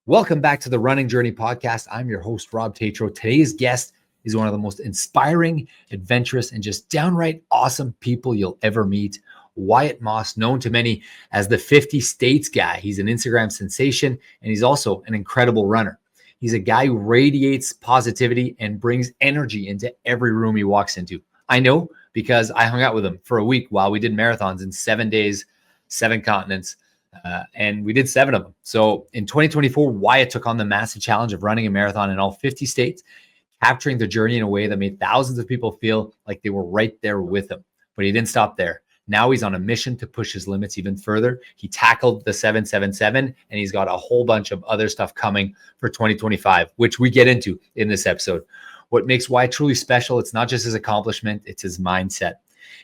Welcome back to the Running Journey podcast. I'm your host, Rob Tatro. Today's guest is one of the most inspiring, adventurous, and just downright awesome people you'll ever meet. Wyatt Moss, known to many as the 50 States guy. He's an Instagram sensation, and he's also an incredible runner. He's a guy who radiates positivity and brings energy into every room he walks into. I know because I hung out with him for a week while we did marathons in 7 days, 7 continents. And we did 7 of them. So in 2024, Wyatt took on the massive challenge of running a marathon in all 50 states, capturing the journey in a way that made thousands of people feel like they were right there with him. But he didn't stop there. Now he's on a mission to push his limits even further. He tackled the 777, and he's got a whole bunch of other stuff coming for 2025, which we get into in this episode. What makes Wyatt truly special, it's not just his accomplishment, it's his mindset.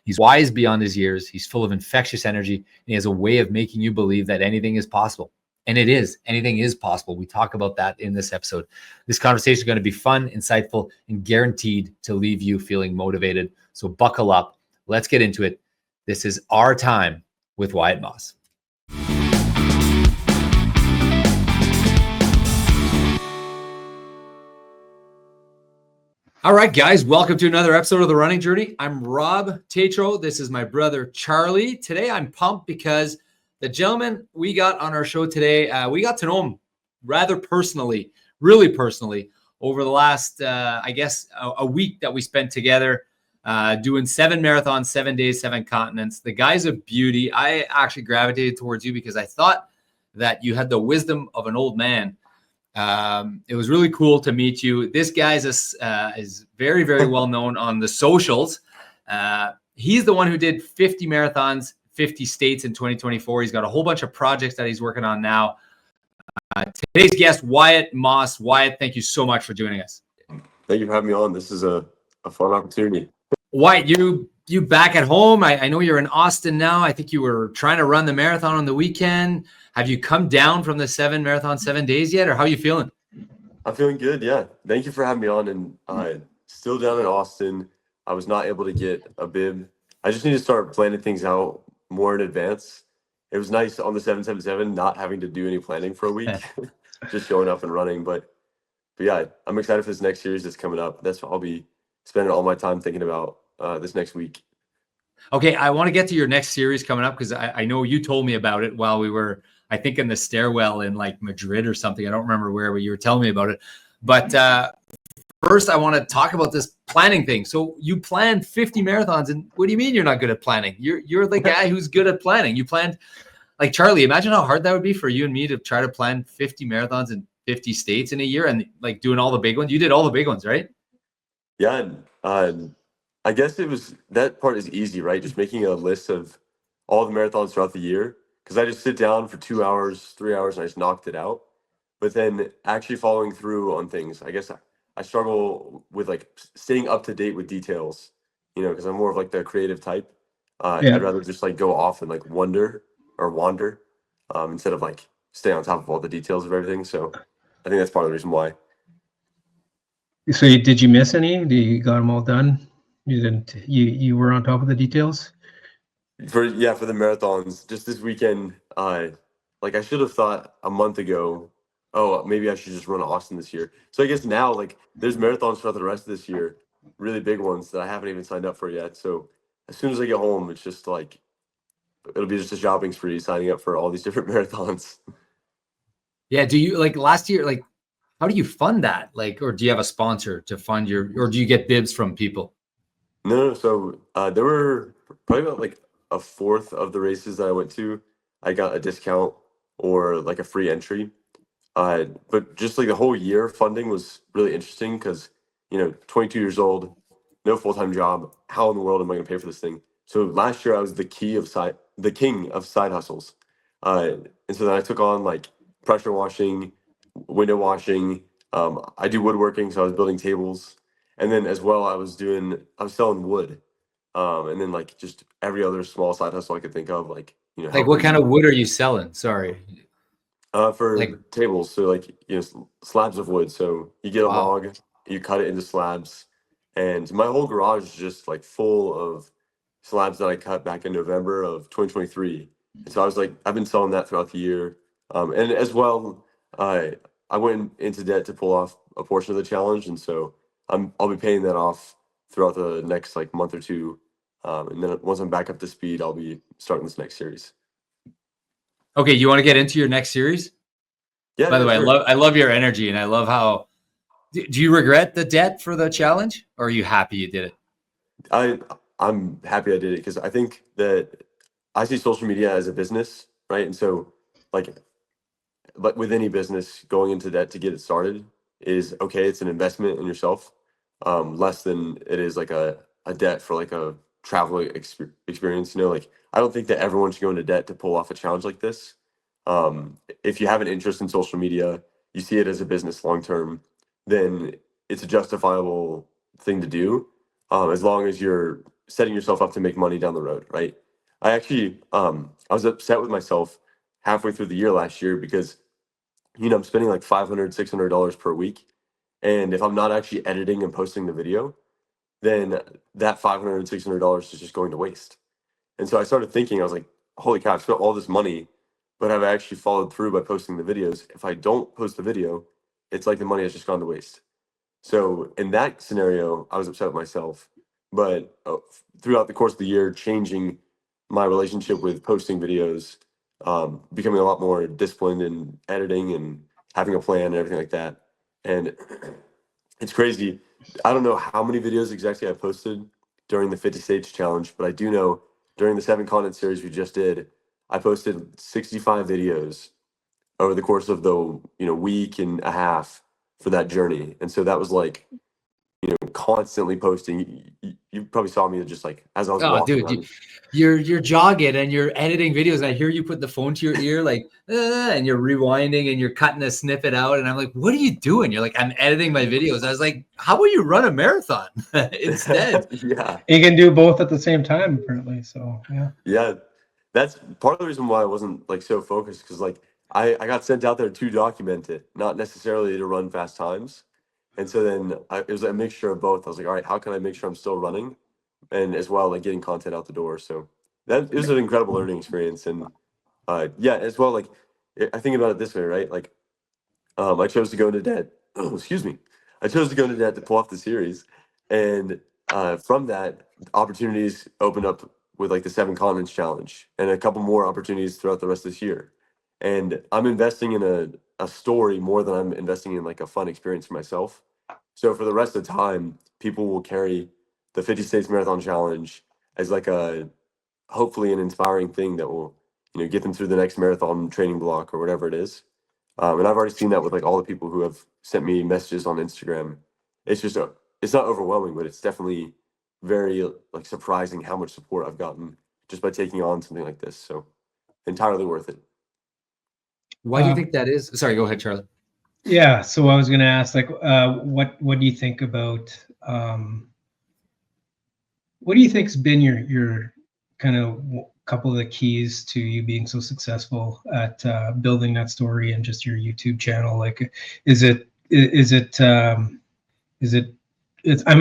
He's wise beyond his years. He's full of infectious energy, and he has a way of making you believe that anything is possible. And it is. Anything is possible. We talk about that in this episode. This conversation is going to be fun, insightful, and guaranteed to leave you feeling motivated. So buckle up. Let's get into it. This is Our Time with Wyatt Moss. All right, guys, welcome to another episode of The Running Journey. I'm Rob Tatro. This is my brother, Charlie. Today, I'm pumped because the gentleman we got on our show today, we got to know him rather personally, really personally, over the last, a week that we spent together doing 7 marathons, 7 days, 7 continents. The guy's a beauty. I actually gravitated towards you because I thought that you had the wisdom of an old man. It was really cool to meet you. This guy is very, very well known on the socials. He's the one who did 50 marathons, 50 states in 2024. He's got a whole bunch of projects that he's working on now. Today's guest, Wyatt Moss. Wyatt, thank you so much for joining us. Thank you for having me on. This is a fun opportunity. Wyatt, you back at home. I know you're in Austin now. I think you were trying to run the marathon on the weekend. Have you come down from the 7 marathon, 7 days yet, or how are you feeling? I'm feeling good, yeah. Thank you for having me on. And still down in Austin. I was not able to get a bib. I just need to start planning things out more in advance. It was nice on the 777 not having to do any planning for a week, just showing up and running. But yeah, I'm excited for this next series that's coming up. That's what I'll be spending all my time thinking about this next week. Okay, I want to get to your next series coming up because I know you told me about it while we were, I think, in the stairwell in like Madrid or something. I don't remember where, but you were telling me about it. But first, I want to talk about this planning thing. So you planned 50 marathons, and what do you mean you're not good at planning? You're the guy who's good at planning. You planned, like Charlie, imagine how hard that would be for you and me to try to plan 50 marathons in 50 states in a year and like doing all the big ones. You did all the big ones, right? Yeah, I guess that part is easy, right? Just making a list of all the marathons throughout the year. Because I just sit down for 2 hours, 3 hours, and I just knocked it out. But then actually following through on things, I guess I struggle with like staying up to date with details, because I'm more of like the creative type. I'd rather just like go off and like wander instead of like stay on top of all the details of everything. So I think that's part of the reason why. So did you miss any? You got them all done? You didn't. You were on top of the details. For the marathons, just this weekend, I should have thought a month ago, oh, maybe I should just run Austin this year. So I guess now, like, there's marathons throughout the rest of this year, really big ones that I haven't even signed up for yet. So as soon as I get home, it's just like, it'll be just a shopping spree signing up for all these different marathons. Yeah. Do you, like, last year, like, how do you fund that? Like, or do you have a sponsor to fund or do you get bibs from people? No. So there were probably about like a fourth of the races that I went to, I got a discount or like a free entry. But just like the whole year funding was really interesting because, 22 years old, no full-time job. How in the world am I going to pay for this thing? So last year I was the king of side hustles. And so then I took on like pressure washing, window washing. I do woodworking, so I was building tables. And then as well, I was selling wood. And then like just every other small side hustle I could think of, like, like what kind of wood are you selling? Sorry. For like tables. So like, slabs of wood. So you get a log, you cut it into slabs. And my whole garage is just like full of slabs that I cut back in November of 2023. And so I've been selling that throughout the year. And as well, I went into debt to pull off a portion of the challenge, and so I'll be paying that off throughout the next like month or two, and then once I'm back up to speed, I'll be starting this next series. Okay, you want to get into your next series? Yeah. By the way, sure. I love your energy, and I love how. Do you regret the debt for the challenge, or are you happy you did it? I'm happy I did it because I think that I see social media as a business, right? And so, like, but with any business, going into debt to get it started is okay. It's an investment in yourself, less than it is like a debt for like a travel experience. You know, like I don't think that everyone should go into debt to pull off a challenge like this. If you have an interest in social media, you see it as a business long term, then it's a justifiable thing to do, as long as you're setting yourself up to make money down the road, right? I actually, I was upset with myself halfway through the year last year because I'm spending like $500, $600 per week. And if I'm not actually editing and posting the video, then that $500, $600 is just going to waste. And so I started thinking, I was like, holy cow, I've spent all this money, but have I actually followed through by posting the videos? If I don't post the video, it's like the money has just gone to waste. So in that scenario, I was upset with myself. But throughout the course of the year, changing my relationship with posting videos, becoming a lot more disciplined in editing and having a plan and everything like that. And it's crazy. I don't know how many videos exactly I posted during the 50 stage challenge, but I do know during the 7 content series we just did, I posted 65 videos over the course of the week and a half for that journey. And so that was like constantly posting. You probably saw me just like as I was Oh, walking dude, around. you're jogging and you're editing videos, and I hear you put the phone to your ear, like, and you're rewinding and you're cutting a snippet out, and I'm like, what are you doing? You're like, I'm editing my videos. I was like, how about you run a marathon instead? Yeah. You can do both at the same time, apparently. So yeah. Yeah. That's part of the reason why I wasn't like so focused, because like I got sent out there to document it, not necessarily to run fast times. And so then it was a mixture of both. I was like, all right, how can I make sure I'm still running, and as well like getting content out the door. So that it was an incredible learning experience. And yeah, as well, like I think about it this way, right? Like I chose to go into debt. Oh, excuse me. I chose to go into debt to pull off the series, and from that, opportunities opened up with like the 7 continents challenge, and a couple more opportunities throughout the rest of this year. And I'm investing in a story more than I'm investing in like a fun experience for myself. So for the rest of the time, people will carry the 50 States Marathon Challenge as like a hopefully an inspiring thing that will get them through the next marathon training block or whatever it is. And I've already seen that with like all the people who have sent me messages on Instagram. It's just it's not overwhelming, but it's definitely very like surprising how much support I've gotten just by taking on something like this. So entirely worth it. Why do you think that is? Sorry, go ahead, Charlie. Yeah. So I was going to ask, like, what do you think about what do you think's been your kind of couple of the keys to you being so successful at building that story and just your YouTube channel? Like, is it I'm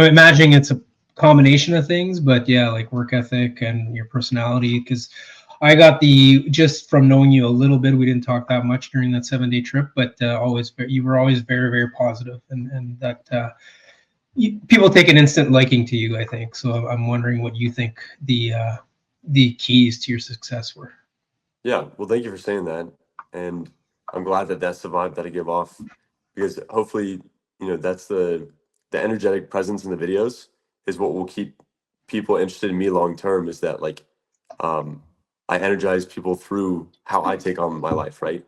imagining it's a combination of things, but yeah, like work ethic and your personality. Because I got just from knowing you a little bit, we didn't talk that much during that 7-day trip, but you were always very, very positive, and that people take an instant liking to you, I think. So I'm wondering what you think the keys to your success were. Yeah, well, thank you for saying that, and I'm glad that that's the vibe that I give off, because hopefully, that's the energetic presence in the videos is what will keep people interested in me long term. Is that like, I energize people through how I take on my life, right?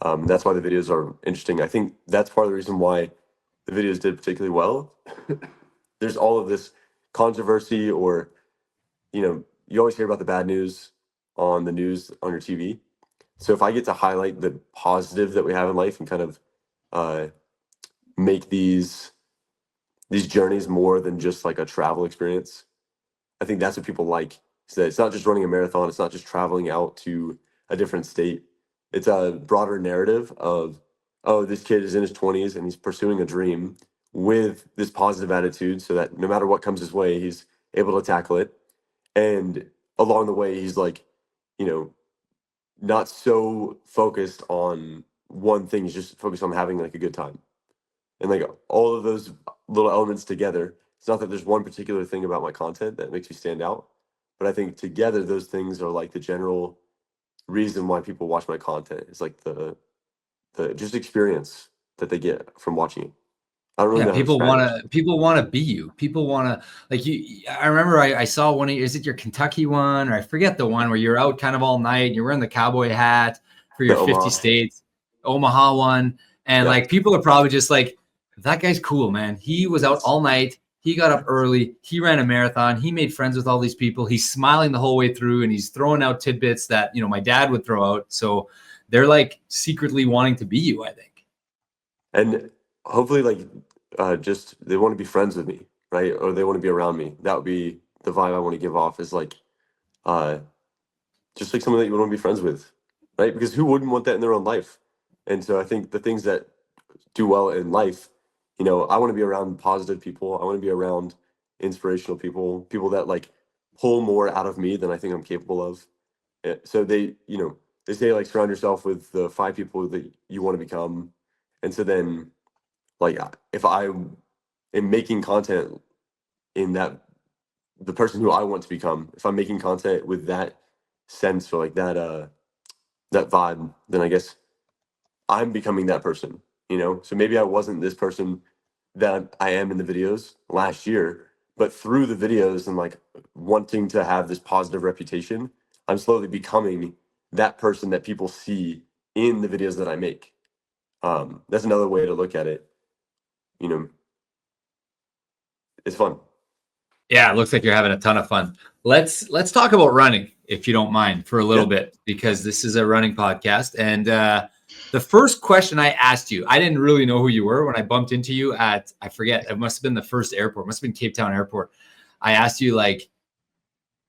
That's why the videos are interesting. I think that's part of the reason why the videos did particularly well. There's all of this controversy, or you always hear about the bad news on the news on your TV. So if I get to highlight the positive that we have in life and kind of uh, make these journeys more than just like a travel experience, I think that's what people like. So it's not just running a marathon. It's not just traveling out to a different state. It's a broader narrative of, oh, this kid is in his 20s and he's pursuing a dream with this positive attitude, so that no matter what comes his way, he's able to tackle it. And along the way, he's like, you know, not so focused on one thing is just focus on having like a good time. And like all of those little elements together, it's not that there's one particular thing about my content that makes me stand out, but I think together those things are like the general reason why people watch my content. It's like the just experience that they get from watching it. I don't really Yeah, know how to describe it. people want to be you. People want to like you. I remember I saw one of is it your Kentucky one or I forget the one where you're out kind of all night and you're wearing the cowboy hat for The your 50 Omaha. states, Omaha one. And Yeah. like people are probably just like, that guy's cool, man. He was out all night. He got up early. He ran a marathon. He made friends with all these people. He's smiling the whole way through and he's throwing out tidbits that, you know, my dad would throw out. So they're like secretly wanting to be you, I think. And hopefully like just they want to be friends with me, right? Or they want to be around me. That would be the vibe I want to give off, is like just like someone that you want to be friends with, right? Because who wouldn't want that in their own life? And so I think the things that do well in life, you know, I want to be around positive people. I want to be around inspirational people, people that like pull more out of me than I think I'm capable of. So they, you know, they say like surround yourself with the 5 people that you want to become. And so then like if I am making content in that, the person who I want to become, if I'm making content with that sense or like that vibe, then I guess I'm becoming that person, you know? So maybe I wasn't this person that I am in the videos last year, but through the videos and like wanting to have this positive reputation, I'm slowly becoming that person that people see in the videos that I make. That's another way to look at it. You know, it's fun. Yeah, it looks like you're having a ton of fun. Let's talk about running, if you don't mind, for a little bit, because this is a running podcast. And the first question I asked you, I didn't really know who you were when I bumped into you at, I forget, it must have been the first airport, must have been Cape Town Airport. I asked you like,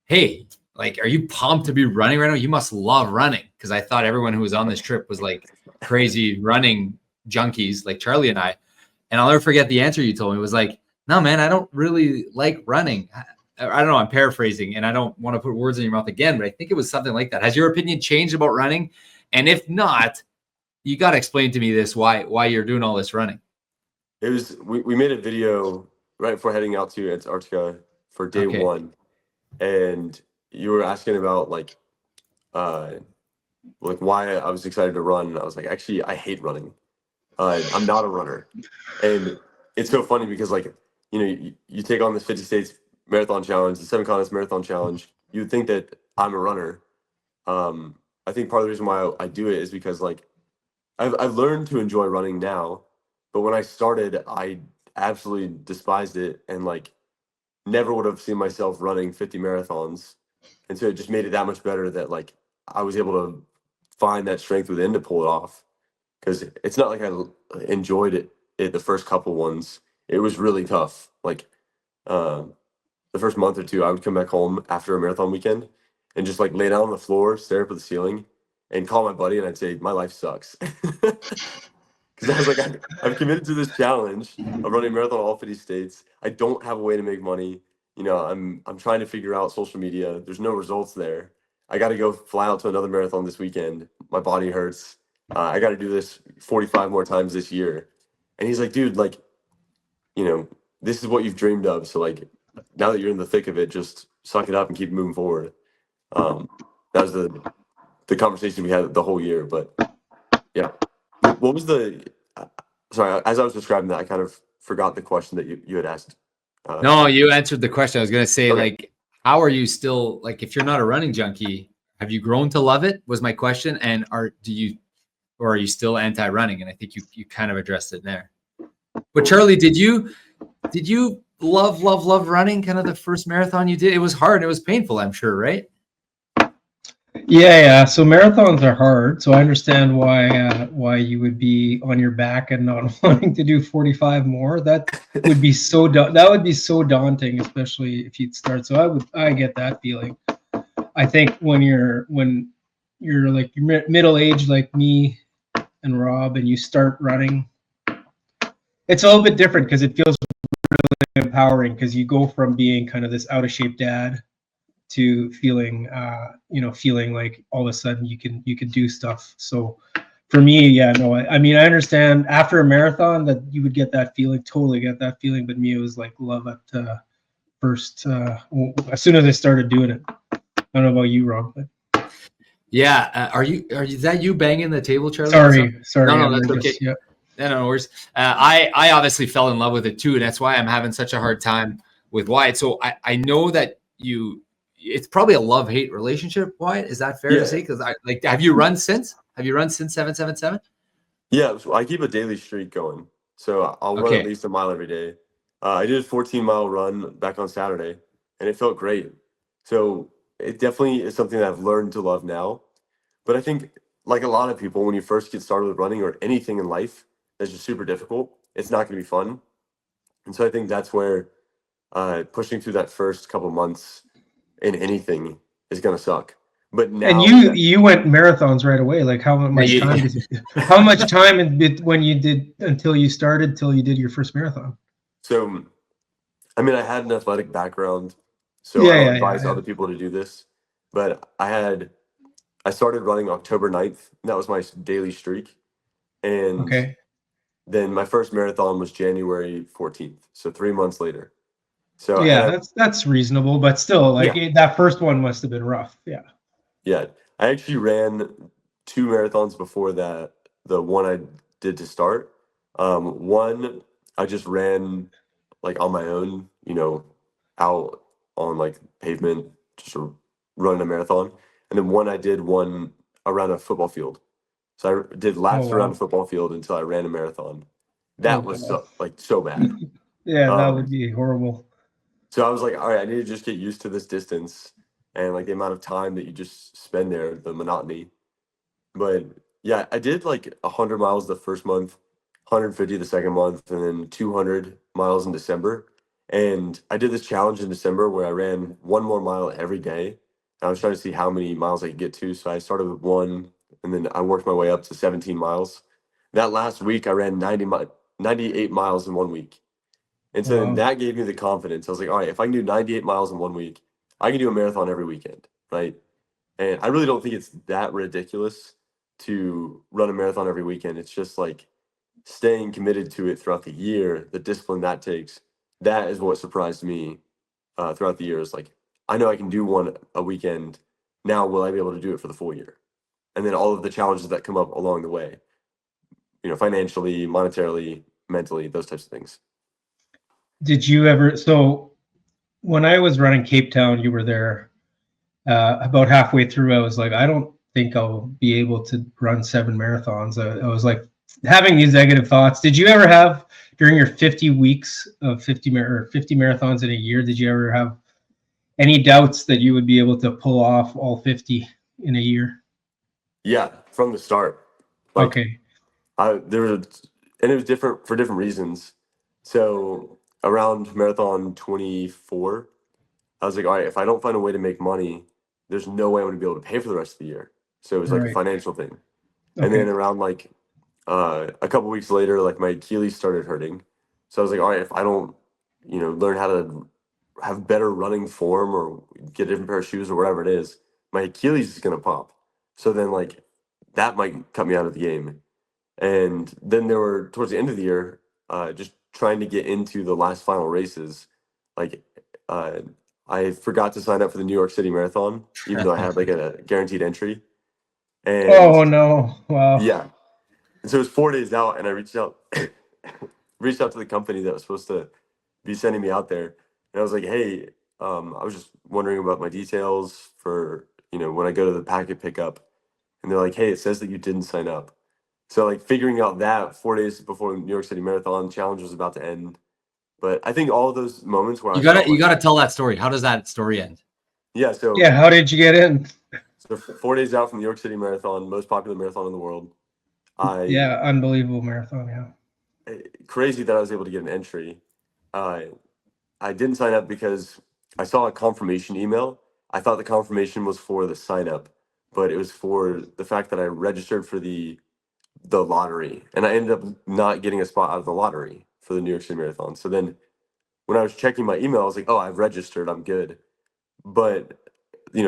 hey, like, are you pumped to be running right now? You must love running, because I thought everyone who was on this trip was like crazy running junkies like Charlie and I. And I'll never forget the answer you told me. It was like, no, man, I don't really like running. I don't know. I'm paraphrasing and I don't want to put words in your mouth again, but I think it was something like that. Has your opinion changed about running? And if not, you got to explain to me this, why you're doing all this running. It was, we made a video right before heading out to Antarctica for day one. And you were asking about like why I was excited to run. I was like, actually, I hate running. I'm not a runner. And it's so funny because like, you know, you take on this 50 States Marathon Challenge, the 7 Continents Marathon Challenge. You would think that I'm a runner. I think part of the reason why I do it is because like I've learned to enjoy running now, but when I started, I absolutely despised it and like never would have seen myself running 50 marathons. And so it just made it that much better that like I was able to find that strength within to pull it off. Because it's not like I enjoyed it the first couple ones. It was really tough. Like the first month or two, I would come back home after a marathon weekend and just like lay down on the floor, stare up at the ceiling, and call my buddy, and I'd say, my life sucks. Because I was like, I'm committed to this challenge of running a marathon in all 50 states. I don't have a way to make money. You know, I'm trying to figure out social media. There's no results there. I got to go fly out to another marathon this weekend. My body hurts. I got to do this 45 more times this year. And he's like, dude, like, you know, this is what you've dreamed of. So like, now that you're in the thick of it, just suck it up and keep moving forward. That was the conversation we had the whole year. But yeah, what was sorry, as I was describing that, I kind of forgot the question that you had asked. No, you answered the question. I was going to say, Okay. like, how are you still, like, if you're not a running junkie, have you grown to love it was my question. And are you still anti-running? And I think you kind of addressed it there. But Charlie, did you love running kind of the first marathon you did? It was hard. It was painful, I'm sure, right? Yeah. So marathons are hard. So I understand why you would be on your back and not wanting to do 45 more. That would be so daunting, especially if you'd start. So I get that feeling. I think when you're like middle aged like me and Rob, and you start running, it's a little bit different because it feels really empowering, because you go from being kind of this out of shape dad to feeling like all of a sudden you can do stuff. So For me, yeah, no, I mean, I understand after a marathon that you would get that feeling, totally get that feeling. But me, it was like love at first. As soon as I started doing it, I don't know about you, Rob, but Yeah. Is that you banging the table, Charlie? sorry, No, I'm that's nervous. okay. Yeah. No worries. I obviously fell in love with it too, and that's why I'm having such a hard time with Wyatt. So I know that it's probably a love-hate relationship, Wyatt. Is that fair to say? Because have you run since? Have you run since 777? Yeah, so I keep a daily streak going. So I'll run at Okay. least a mile every day. I did a 14-mile run back on Saturday, and it felt great. So it definitely is something that I've learned to love now. But I think, like a lot of people, when you first get started with running or anything in life that's just super difficult, it's not going to be fun. And so I think that's where pushing through that first couple months in anything is going to suck. But And now that, you went marathons right away. Like how much Yeah, time did you, how much time when you did until you started till you did your first marathon? so I mean, I had an athletic background, so I Yeah, don't yeah, advise yeah. other people to do this. But I started running October 9th. And that was my daily streak. And Okay. then my first marathon was January 14th. So 3 months later. So, and Yeah, that's reasonable, but still, like yeah, that first one must have been rough. Yeah. yeah. I actually ran 2 marathons before that, the one I did to start. One, I just ran like on my own, out on like pavement, just running a marathon. And then one I did one around a football field. So I did Oh laps around a wow. football field until I ran a marathon. Oh That was god. so bad. Yeah, that would Um, be horrible. so I was like, all right, I need to just get used to this distance and like the amount of time that you just spend there, the monotony. But yeah, I did like 100 miles the first month, 150 the second month, and then 200 miles in December. And I did this challenge in December where I ran one more mile every day. And I was trying to see how many miles I could get to. So I started with one, and then I worked my way up to 17 miles. That last week, I ran 98 miles in 1 week. And so then Wow. that gave me the confidence. I was like, all right, if I can do 98 miles in 1 week, I can do a marathon every weekend, right? And I really don't think it's that ridiculous to run a marathon every weekend. It's just like staying committed to it throughout the year, the discipline that takes. That is what surprised me throughout the years. Like, I know I can do one a weekend. Now, will I be able to do it for the full year? And then all of the challenges that come up along the way, financially, monetarily, mentally, those types of things. Did you ever? So when I was running Cape Town, you were there. About halfway through, I was like, I don't think I'll be able to run 7 marathons. I was like having these negative thoughts. Did you ever have during your 50 weeks of 50 marathons in a year? Did you ever have any doubts that you would be able to pull off all 50 in a year? Yeah, from the start. Like, Okay. there was, and it was different for different reasons. So around marathon 24, I was like, all right, if I don't find a way to make money, there's no way I'm going to be able to pay for the rest of the year. So it was like a Right. financial thing. And Okay. then around like a couple weeks later, like my Achilles started hurting. So I was like, all right, if I don't, learn how to have better running form or get a different pair of shoes or whatever it is, my Achilles is going to pop. So then like that might cut me out of the game. And then there were towards the end of the year, just trying to get into the last final races. Like, uh, I forgot to sign up for the New York City Marathon, even though I had like a guaranteed entry. And Oh no. Wow. yeah, and so it was 4 days out, and I reached out, reached out to the company that was supposed to be sending me out there, and I was like, hey, I was just wondering about my details for when I go to the packet pickup, and they're like, hey, it says that you didn't sign up. So like figuring out that 4 days before the New York City Marathon challenge was about to end. But I think all of those moments where I You felt gotta you like, gotta tell that story. How does that story end? yeah, Yeah. How did you get in? so 4 days out from the New York City Marathon, most popular marathon in the world, I Yeah. Unbelievable marathon. Yeah. crazy that I was able to get an entry. Uh, I didn't sign up because I saw a confirmation email. I thought the confirmation was for the sign up, but it was for the fact that I registered for the lottery, and I ended up not getting a spot out of the lottery for the New York City Marathon. So then when I was checking my email, I was like, oh, I've registered, I'm good. But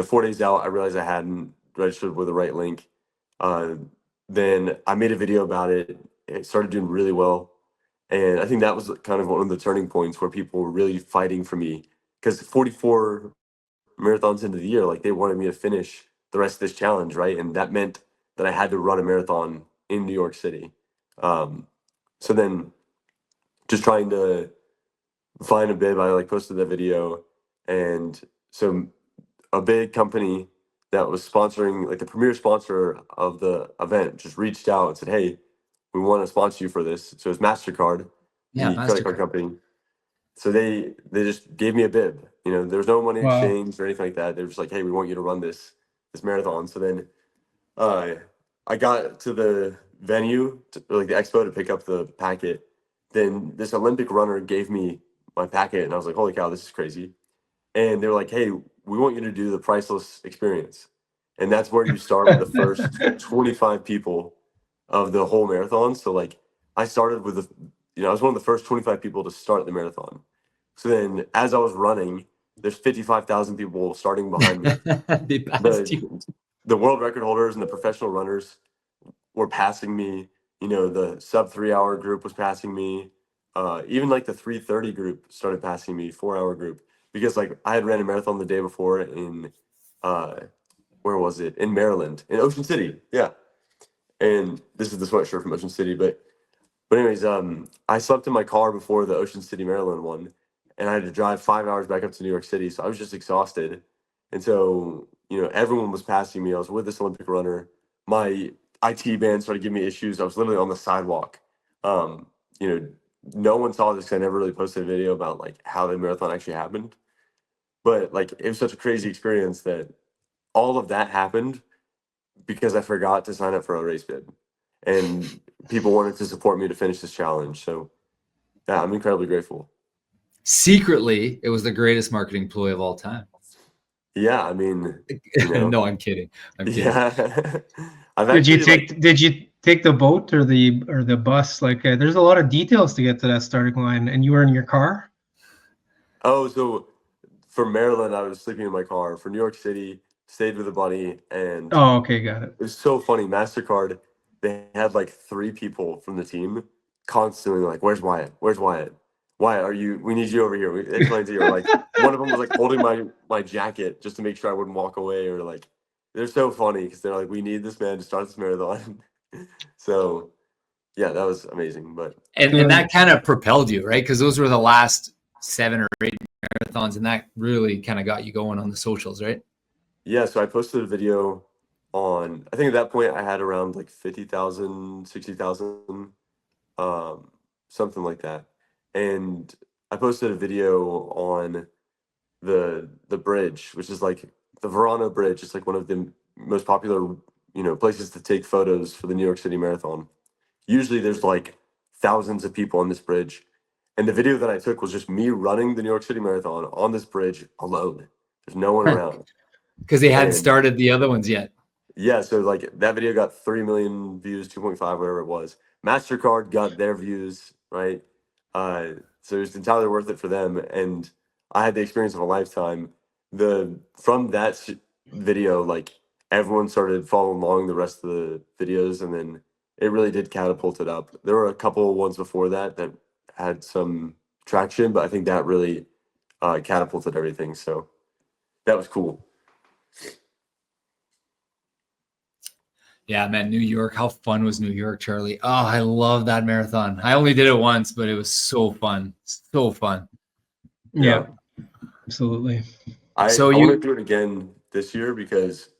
4 days out, I realized I hadn't registered with the right link. Uh, then I made a video about it. It started doing really well. And I think that was kind of one of the turning points where people were really fighting for me, because 44 marathons into the year, like they wanted me to finish the rest of this challenge, right? And that meant that I had to run a marathon in New York City. So then just trying to find a bib, I like posted that video. And so a big company that was sponsoring, like the premier sponsor of the event, just reached out and said, "Hey, we want to sponsor you for this." So it's MasterCard, Yeah, the credit card MasterCard. company. So they just gave me a bib. You know, there was no money Wow. exchange or anything like that. They were just like, "Hey, we want you to run this marathon." So then uh, I got to the venue, or like the expo, to pick up the packet. Then this Olympic runner gave me my packet, and I was like, "Holy cow, this is crazy!" And they're like, "Hey, we want you to do the priceless experience," and that's where you start with the first 25 people of the whole marathon. So like, I started with I was one of the first 25 people to start the marathon. So then, as I was running, there's 55,000 people starting behind me. They passed you. The world record holders and the professional runners were passing me. You know, the sub 3 hour group was passing me. Even like the 3:30 group started passing me, 4 hour group, because like I had ran a marathon the day before in uh where was it? In Maryland, in Ocean City. Yeah. And this is the sweatshirt from Ocean City, but anyways, I slept in my car before the Ocean City, Maryland one, and I had to drive 5 hours back up to New York City. So I was just exhausted. And so, everyone was passing me. I was with this Olympic runner. My IT band started giving me issues. I was literally on the sidewalk. Um, you know, no one saw this 'cause I never really posted a video about like how the marathon actually happened. But like it was such a crazy experience that all of that happened because I forgot to sign up for a race bib. And people wanted to support me to finish this challenge. So yeah, I'm incredibly grateful. Secretly, it was the greatest marketing ploy of all time. Yeah, I mean, No, I'm kidding. I'm kidding. yeah. I've Did you actually take the boat or the bus? Like, there's a lot of details to get to that starting line, and you were in your car. so for Maryland, I was sleeping in my car. For New York City, stayed with a buddy, and Oh, okay, got it. it was so funny. MasterCard, they had like three people from the team constantly like, "Where's Wyatt? Where's Wyatt? Wyatt, we need you over here." They trying to, or like one of them was like holding my jacket just to make sure I wouldn't walk away, or like they're so funny because they're like, "We need this man to start this marathon." So yeah, that was amazing. But And that kind of propelled you, right? Because those were the last 7 or 8 marathons, and that really kind of got you going on the socials, right? yeah, so I posted a video on, I think at that point I had around like 50,000, 60,000, something like that. And I posted a video on the bridge, which is like the Verano Bridge. It's like one of the most popular, places to take photos for the New York City Marathon. Usually there's like thousands of people on this bridge. And the video that I took was just me running the New York City Marathon on this bridge alone. There's no one around. Because they hadn't And started the other ones yet. yeah, so like that video got 3 million views, 2.5, whatever it was. MasterCard got their views, right? So it was entirely worth it for them. And I had the experience of a lifetime. From that video, like everyone started following along the rest of the videos, and then it really did catapult it up. There were a couple of ones before that that had some traction, but I think that really catapulted everything. So that was cool. Yeah, man, New York. How fun was New York, Charlie? Oh, I love that marathon. I only did it once, but it was so fun. So fun. Yeah, absolutely. I So want to you, do it again this year because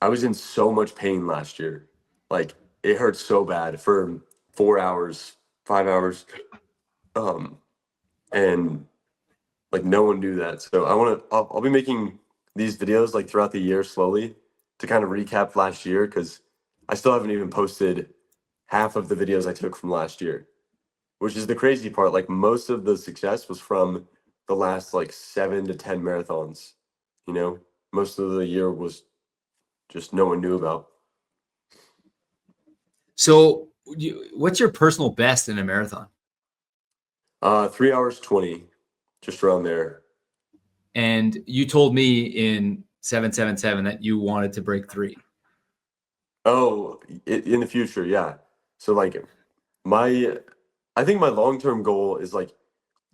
I was in so much pain last year. Like it hurt so bad for 4 hours, 5 hours. Um, and like no one knew that. So I'll be making these videos like throughout the year slowly to kind of recap last year, because I still haven't even posted half of the videos I took from last year, which is the crazy part. Like most of the success was from the last like 7 to 10 marathons. Most of the year was just no one knew about. what's your personal best in a marathon? 3 hours 20, just around there. And you told me in 777 that you wanted to break 3. Oh, in the future, yeah. So like my, I think my long-term goal is like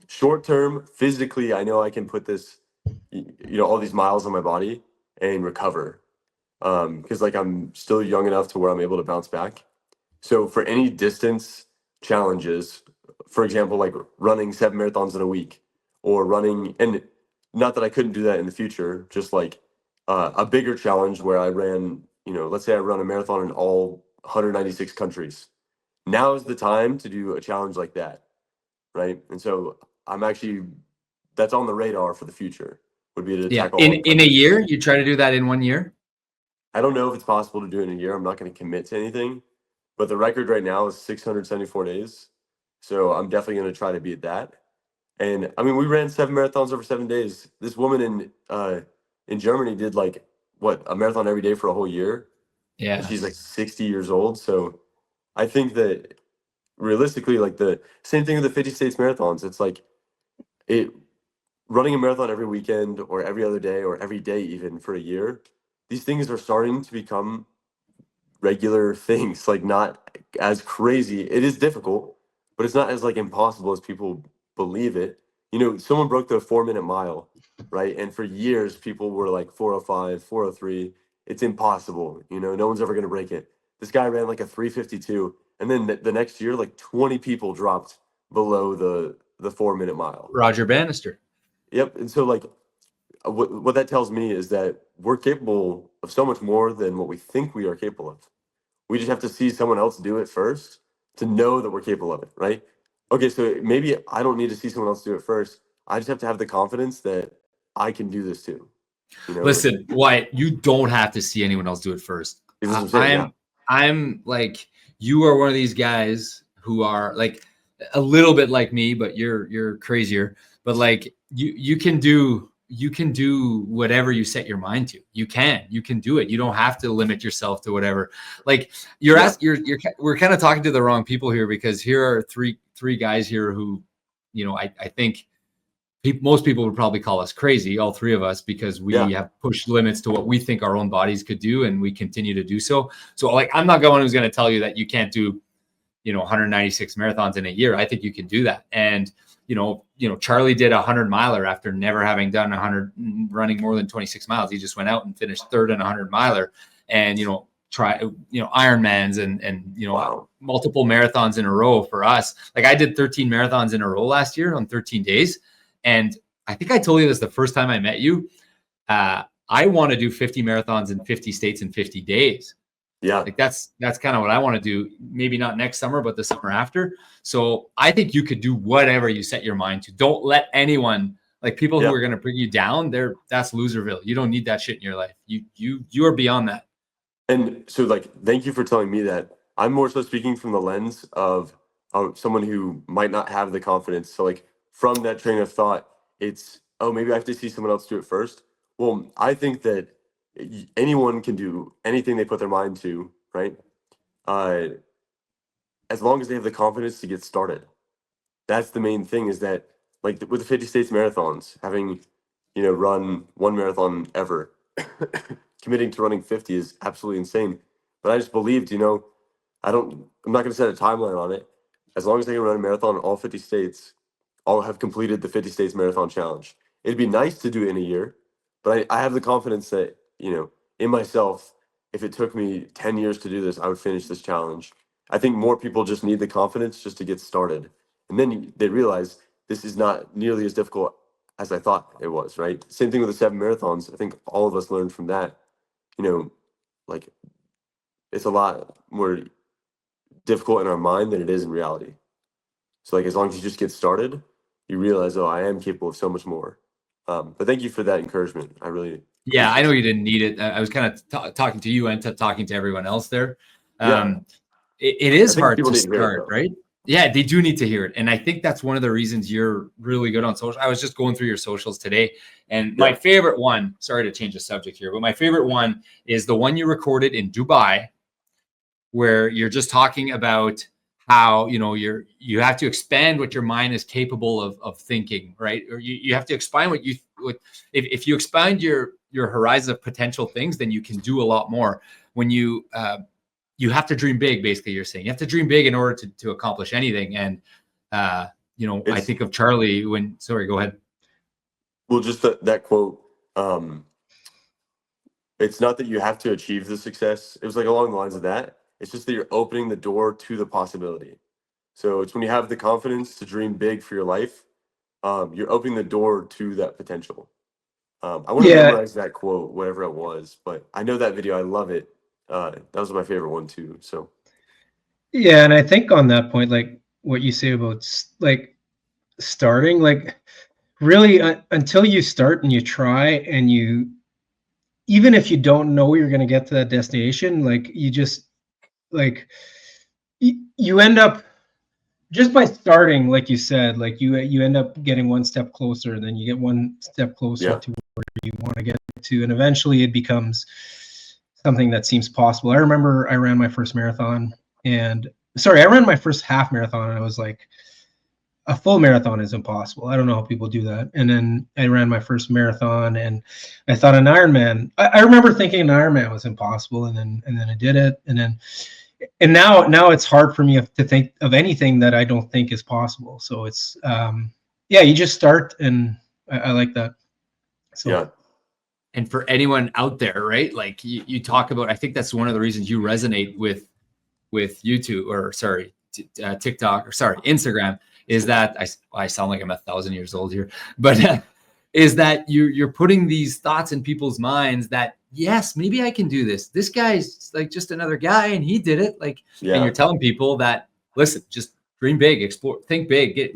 short-term physically. I know I can put this, all these miles on my body and recover. Because like I'm still young enough to where I'm able to bounce back. So for any distance challenges, for example, like running 7 marathons in a week or running, and not that I couldn't do that in the future, just like a bigger challenge where I ran, let's say I run a marathon in all 196 countries. Now is the time to do a challenge like that, right? And so I'm actually, that's on the radar for the future, would be to Yeah. tackle all the In a countries. year, you try to do that in 1 year? I don't know if it's possible to do it in a year. I'm not going to commit to anything, but the record right now is 674 days. So I'm definitely going to try to beat that. And I mean, we ran 7 marathons over 7 days. This woman in Germany did like what, a marathon every day for a whole year, and Yeah. she's like 60 years old. So I think that realistically, like the same thing with the 50 states marathons. It's like it running a marathon every weekend or every other day or every day even for a year. These things are starting to become regular things, like not as crazy. It is difficult, but it's not as like impossible as people believe it. Someone broke the 4 minute mile, right? And for years, people were like 405, 403. It's impossible. No one's ever going to break it. This guy ran like a 352. And then the next year, like 20 people dropped below the 4 minute mile. Roger Bannister. Yep. And so, like, what that tells me is that we're capable of so much more than what we think we are capable of. We just have to see someone else do it first to know that we're capable of it, right? Okay, so maybe I don't need to see someone else do it first. I just have to have the confidence that I can do this too. Like, Listen, Wyatt, you don't have to see anyone else do it first. this is what I'm saying. Yeah. I'm like, you are one of these guys who are like a little bit like me, but you're crazier. But like you can do whatever you set your mind to. You can do it. You don't have to limit yourself to whatever. Like we're kind of talking to the wrong people here, because here are three guys here who, I think most people would probably call us crazy, all three of us, because we Yeah. have pushed limits to what we think our own bodies could do, and we continue to do so. So like, I'm not going who's going to tell you that you can't do, 196 marathons in a year. I think you can do that. And, Charlie did a 100-miler after never having done 100, running more than 26 miles. He just went out and finished third in a 100-miler, and, Ironmans and Wow. multiple marathons in a row for us. Like I did 13 marathons in a row last year on 13 days. And I think I told you this the first time I met you. I want to do 50 marathons in 50 states in 50 days. Yeah. Like that's kind of what I want to do. Maybe not next summer, but the summer after. So I think you could do whatever you set your mind to. Don't let anyone, like people who are going to bring you down, that's loserville. You don't need that shit in your life. You are beyond that. And so, like, thank you for telling me that. I'm more so speaking from the lens of someone who might not have the confidence. So, like, from that train of thought, it's, oh, maybe I have to see someone else do it first. Well, I think that anyone can do anything they put their mind to, right? As long as they have the confidence to get started. That's the main thing, is that, like, with the 50 States marathons, having, run one marathon ever, committing to running 50 is absolutely insane. But I just believed, I'm not going to set a timeline on it. As long as I can run a marathon in all 50 states, I'll have completed the 50 States Marathon Challenge. It'd be nice to do it in a year, but I have the confidence that, in myself, if it took me 10 years to do this, I would finish this challenge. I think more people just need the confidence just to get started. And then they realize this is not nearly as difficult as I thought it was, right? Same thing with the 7 marathons. I think all of us learned from that, like, it's a lot more difficult in our mind than it is in reality. So, like, as long as you just get started, you realize, oh, I am capable of so much more. But thank you for that encouragement. I really Yeah, I appreciate know it. you didn't need it. I was kind of talking to you and talking to everyone else there. Yeah, It I is think hard people to need to hear it start, though. right? Yeah, they do need to hear it. And I think that's one of the reasons you're really good on social. I was just going through your socials today, and my Yeah, favorite one, sorry to change the subject here, but my favorite one is the one you recorded in Dubai, where you're just talking about how, you have to expand what your mind is capable of thinking, right? Or you have to expand if you expand your horizon of potential things, then you can do a lot more. When you you have to dream big. Basically, you're saying you have to dream big in order to accomplish anything. And I think of Charlie when. Sorry, go ahead. Well, just that quote. It's not that you have to achieve the success. It was like along the lines of that. It's just that you're opening the door to the possibility. So it's when you have the confidence to dream big for your life, you're opening the door to that potential. I want to memorize that quote, whatever it was, but I know that video. I love it. That was my favorite one too. So yeah, and I think on that point, like what you say about like starting, like really until you start and you try and you, even if you don't know you're going to get to that destination, like you just like you end up just by starting, like you said, like you end up getting one step closer, and then you get one step closer to where you want to get to, and eventually it becomes something that seems possible. I remember I ran my first marathon, and I ran my first half marathon, and I was like, a full marathon is impossible. I don't know how people do that. And then I ran my first marathon, and I thought an Ironman. I remember thinking an Ironman was impossible, and then I did it, and now it's hard for me to think of anything that I don't think is possible. So it's you just start, and I like that. So yeah. And for anyone out there, right? Like you talk about, I think that's one of the reasons you resonate with YouTube, or TikTok, or Instagram, is that I sound like I'm 1,000 years old here, but is that you're putting these thoughts in people's minds that, yes, maybe I can do this. This guy's like just another guy and he did it. Like, and you're telling people that, listen, just dream big, explore, think big,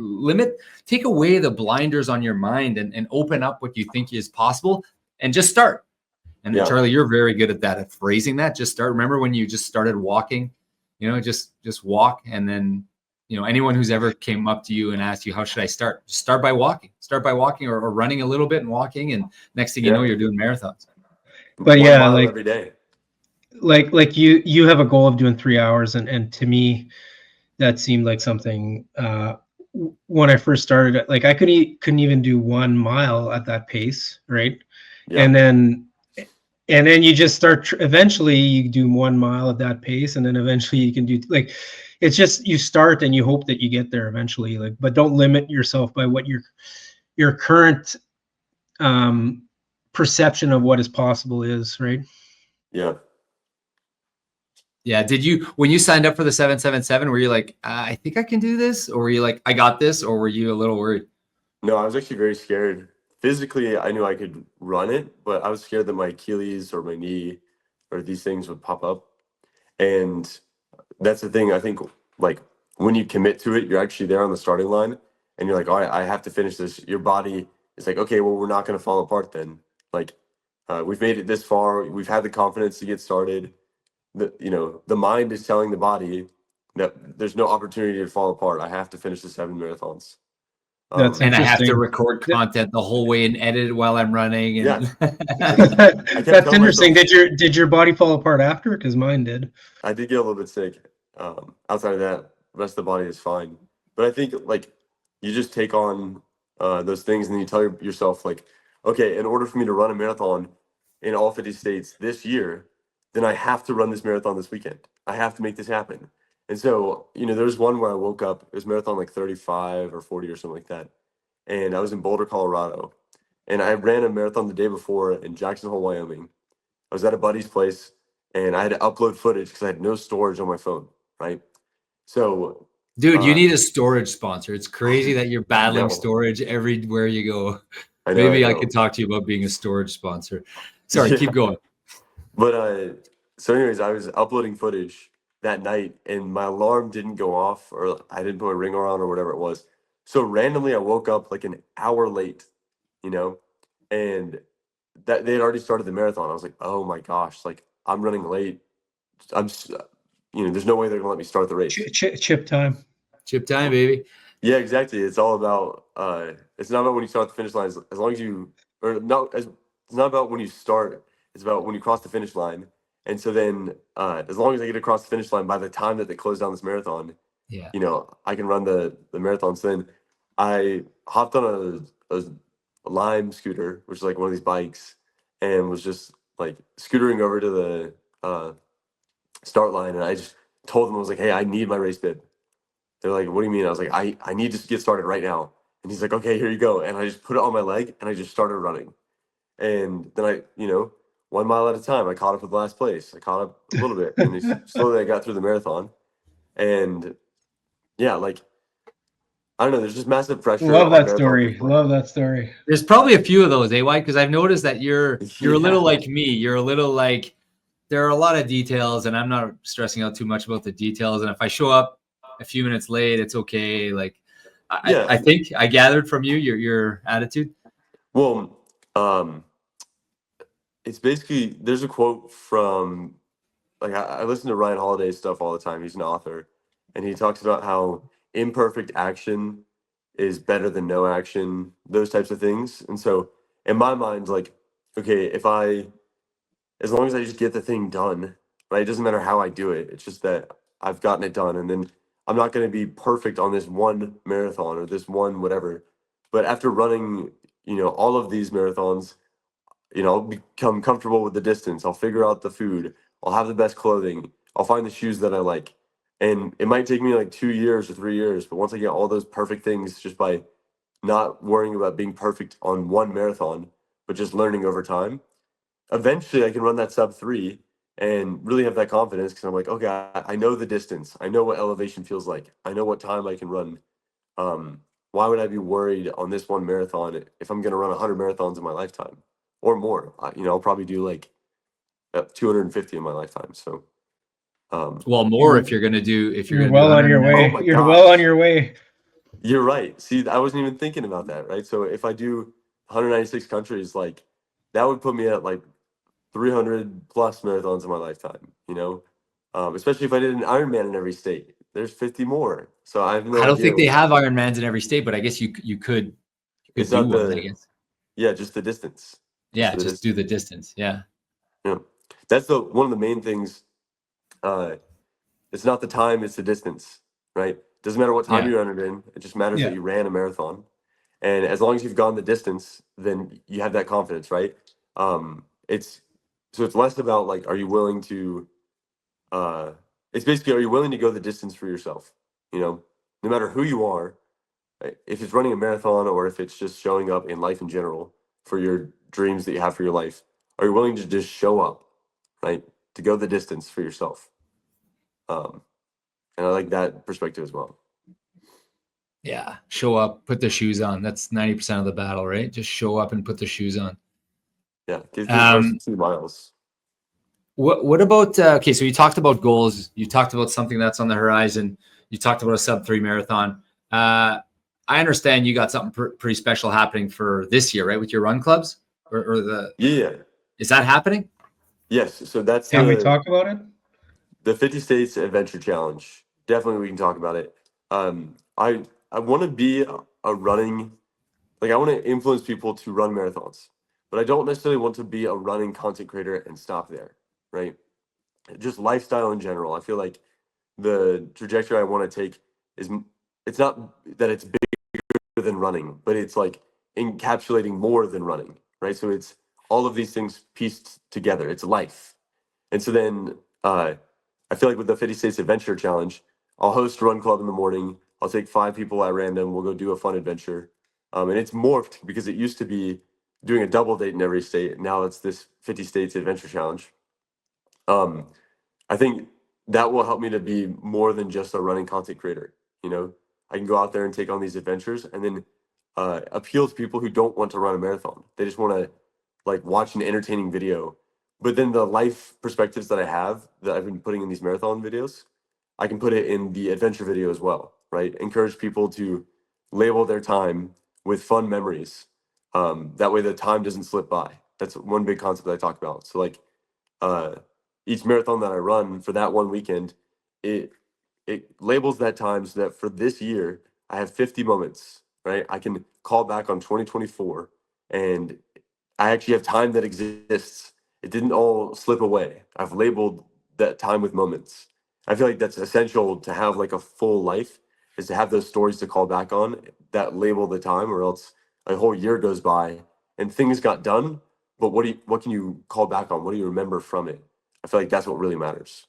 take away the blinders on your mind and open up what you think is possible and just start. And then Charlie, you're very good at that, at phrasing that. Just start. Remember when you just started walking, just walk. And then, anyone who's ever came up to you and asked you, how should I start? Just start by walking, or running a little bit and walking. And next thing you know, you're doing marathons. But like every day. Like you have a goal of doing 3 hours. And to me, that seemed like something, when I first started, like I couldn't even do 1 mile at that pace. Right. Yeah. And then you just start, eventually you do 1 mile at that pace. And then eventually you can do, like, it's just, you start and you hope that you get there eventually, like, but don't limit yourself by what your current perception of what is possible is, right? Yeah. Yeah. Did you, when you signed up for the 777, were you like, I think I can do this? Or were you like, I got this? Or were you a little worried? No, I was actually very scared. Physically, I knew I could run it, but I was scared that my Achilles or my knee or these things would pop up. And that's the thing. I think, like, when you commit to it, you're actually there on the starting line and you're like, all right, I have to finish this. Your body is like, okay, well, we're not going to fall apart then. Like, we've made it this far. We've had the confidence to get started. The mind is telling the body that there's no opportunity to fall apart. I have to finish the 7 marathons. That's and I have to record content the whole way and edit it while I'm running. And That's interesting. Did your body fall apart after? Because mine did. I did get a little bit sick. Outside of that, the rest of the body is fine. But I think, like, you just take on those things and then you tell yourself, like, okay, in order for me to run a marathon in all 50 states this year, then I have to run this marathon this weekend. I have to make this happen. And so, there was one where I woke up, it was marathon like 35 or 40 or something like that. And I was in Boulder, Colorado. And I ran a marathon the day before in Jackson Hole, Wyoming. I was at a buddy's place and I had to upload footage because I had no storage on my phone, right? So, dude, you need a storage sponsor. It's crazy that you're battling storage everywhere you go. Maybe I could talk to you about being a storage sponsor. Sorry, keep going. But so anyways, I was uploading footage that night and my alarm didn't go off, or I didn't put my ringer on or whatever it was. So randomly I woke up like an hour late, and that they had already started the marathon. I was like, oh my gosh, like I'm running late. There's no way they're gonna let me start the race. Chip time. Chip time, baby. Yeah, exactly. It's all about it's not about when you start the finish line, as long as you, or no, it's not about when you start, it's about when you cross the finish line. And so then as long as I get across the finish line by the time that they close down this marathon, I can run the marathon. So then I hopped on a Lime scooter, which is like one of these bikes, and was just like scootering over to start line, and I just told them, I was like, hey, I need my race bib. They're like, what do you mean? I was like, I need to get started right now. And he's like, okay, here you go. And I just put it on my leg and I just started running. And then I, 1 mile at a time, I caught up with last place. I caught up a little bit, and slowly I got through the marathon. And yeah, like, I don't know, there's just massive pressure Love on that marathon story. people. Love that story. There's probably a few of those, White? Because I've noticed that you're a little Yeah. like me. You're a little like, there are a lot of details, and I'm not stressing out too much about the details. And if I show up a few minutes late, it's okay. Like, Yeah. I think I gathered from you your attitude. Well, it's basically, there's a quote from, like, I listen to Ryan Holiday's stuff all the time. He's an author, and he talks about how imperfect action is better than no action, those types of things. And so in my mind, like, okay, as long as I just get the thing done, right? It doesn't matter how I do it. It's just that I've gotten it done. And then I'm not going to be perfect on this one marathon or this one whatever. But after running, all of these marathons, I'll become comfortable with the distance. I'll figure out the food. I'll have the best clothing. I'll find the shoes that I like. And it might take me like 2 years or 3 years, but once I get all those perfect things just by not worrying about being perfect on one marathon, but just learning over time, eventually I can run that sub 3 and really have that confidence because I'm like, okay, I know the distance. I know what elevation feels like. I know what time I can run. Why would I be worried on this one marathon if I'm going to run 100 marathons in my lifetime or more? I'll probably do like 250 in my lifetime. So, well, more if you're gonna do You're well on your way. Oh my You're well on gosh. your way. You're right. See, I wasn't even thinking about that, right? So if I do 196 countries, like that would put me at like 300 plus marathons in my lifetime, especially if I did an Ironman in every state. There's 50 more. So I have no I don't idea. think they have Ironmans in every state, but I guess you could It's do not one. I guess. yeah, just the distance. Yeah, the just do the distance. Yeah. Yeah. That's one of the main things. It's not the time, it's the distance, right? Doesn't matter what time Yeah. you run it in. It just matters that Yeah. you ran a marathon. And as long as you've gone the distance, then you have that confidence, right? It's less about like, are you willing to it's basically, are you willing to go the distance for yourself? No matter who you are, right? If it's running a marathon or if it's just showing up in life in general for your dreams that you have for your life, are you willing to just show up, right? To go the distance for yourself. And I like that perspective as well. Yeah. Show up, put the shoes on. That's 90% of the battle, right? Just show up and put the shoes on. Yeah. Get through the first 2 miles. What about okay, so you talked about goals, you talked about something that's on the horizon, you talked about a sub-3 marathon. I understand you got something pretty special happening for this year, right, with your run clubs or the Yeah. Is that happening? Yes. So that's Can we talk about it? The 50 States Adventure Challenge. Definitely we can talk about it. I want to be a running, like I want to influence people to run marathons, but I don't necessarily want to be a running content creator and stop there, right? Just lifestyle in general. I feel like the trajectory I want to take it's not that it's bigger than running, but it's like encapsulating more than running, right? So it's all of these things pieced together. It's life. And so then I feel like with the 50 States Adventure Challenge, I'll host a run club in the morning. I'll take 5 people at random. We'll go do a fun adventure. And it's morphed because it used to be doing a double date in every state. Now it's this 50 States Adventure Challenge. I think that will help me to be more than just a running content creator. I can go out there and take on these adventures and then appeal to people who don't want to run a marathon. They just want to like watch an entertaining video. But then the life perspectives that I have that I've been putting in these marathon videos, I can put it in the adventure video as well, right? Encourage people to label their time with fun memories. That way the time doesn't slip by. That's one big concept that I talk about. So like each marathon that I run for that one weekend, it labels that time so that for this year I have 50 moments, right? I can call back on 2024 and I actually have time that exists. It didn't all slip away. I've labeled that time with moments. I feel like that's essential to have like a full life, is to have those stories to call back on that label the time, or else a whole year goes by and things got done. But what can you call back on? What do you remember from it? I feel like that's what really matters.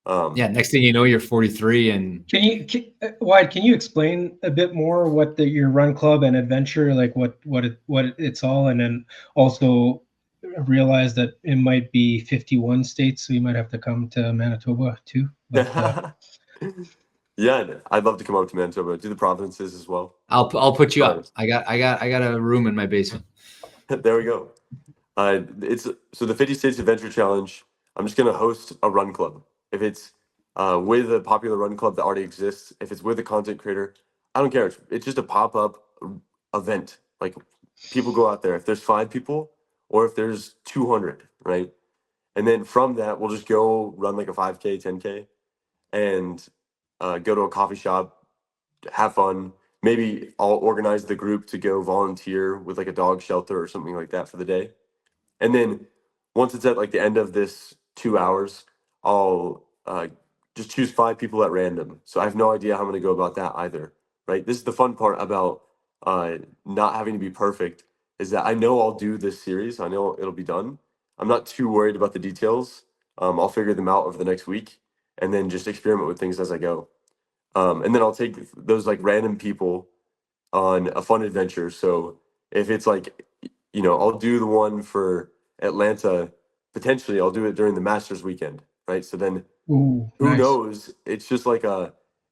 Yeah. Next thing you know, you're 43 and Wyatt, can you explain a bit more what your run club and adventure, like what it's all, and then also realize that it might be 51 states, so you might have to come to Manitoba too. But Yeah, I'd love to come up to Manitoba, do the provinces as well. I'll put you up. Nice. I got a room in my basement. There we go. It's so the 50 States Adventure Challenge. I'm just gonna host a run club. If it's with a popular run club that already exists, if it's with a content creator, I don't care. It's just a pop-up event. Like people go out there. If there's 5 people or if there's 200, right? And then from that, we'll just go run like a 5K, 10K, and go to a coffee shop, have fun. Maybe I'll organize the group to go volunteer with like a dog shelter or something like that for the day. And then once it's at like the end of this 2 hours, I'll just choose 5 people at random. So I have no idea how I'm going to go about that either. Right. This is the fun part about not having to be perfect, is that I know I'll do this series. I know it'll be done. I'm not too worried about the details. I'll figure them out over the next week and then just experiment with things as I go. And then I'll take those like random people on a fun adventure. So if it's like, I'll do the one for Atlanta, potentially I'll do it during the Masters weekend, right? So then ooh, who nice. knows? It's just like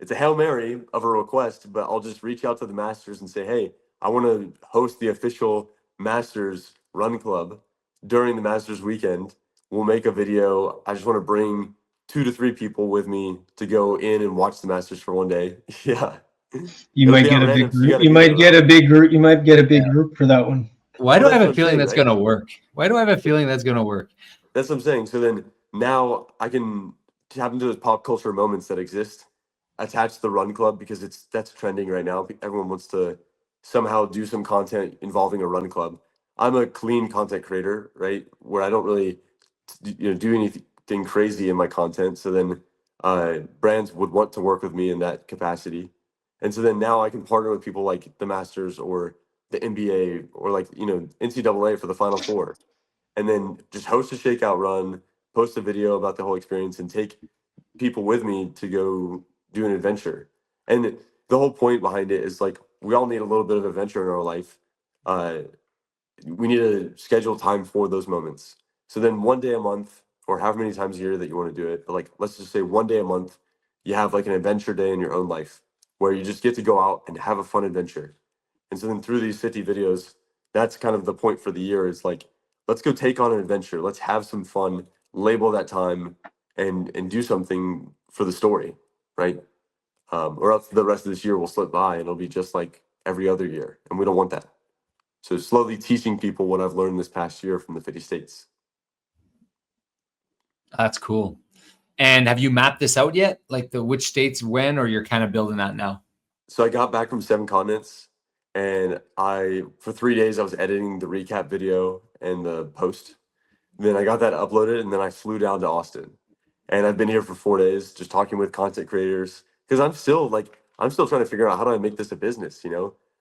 it's a Hail Mary of a request, but I'll just reach out to the Masters and say, hey, I want to host the official Masters Run Club during the Masters weekend. We'll make a video. I just want to bring 2 to 3 people with me to go in and watch the Masters for one day. Yeah. You It'll might be at get a big random, so you group. got to You be there might get though. a big group. You might get a big group for that one. Why do Well, I that's have what a I'm feeling saying, that's right? gonna work? Why do I have a feeling that's gonna work? That's what I'm saying. So then now I can tap into those pop culture moments that exist, attach the Run Club because that's trending right now. Everyone wants to somehow do some content involving a Run Club. I'm a clean content creator, right? Where I don't really do anything crazy in my content. So then brands would want to work with me in that capacity. And so then now I can partner with people like the Masters or the NBA or like, NCAA for the Final Four, and then just host a shakeout run, post a video about the whole experience, and take people with me to go do an adventure. And the whole point behind it is like we all need a little bit of adventure in our life. Uh, we need to schedule time for those moments. So then one day a month, or however many times a year that you want to do it, but like let's just say one day a month, you have like an adventure day in your own life where you just get to go out and have a fun adventure. And so then through these 50 videos, that's kind of the point for the year. Is like, let's go take on an adventure. Let's have some fun, label that time and do something for the story, right? Or else the rest of this year will slip by and it'll be just like every other year. And we don't want that. So slowly teaching people what I've learned this past year from the 50 states. That's cool. And have you mapped this out yet? Like which states when, or you're kind of building that now? So I got back from 7 continents, and for 3 days I was editing the recap video and the post. Then I got that uploaded, and then I flew down to Austin, and I've been here for 4 days just talking with content creators because I'm still trying to figure out how do I make this a business.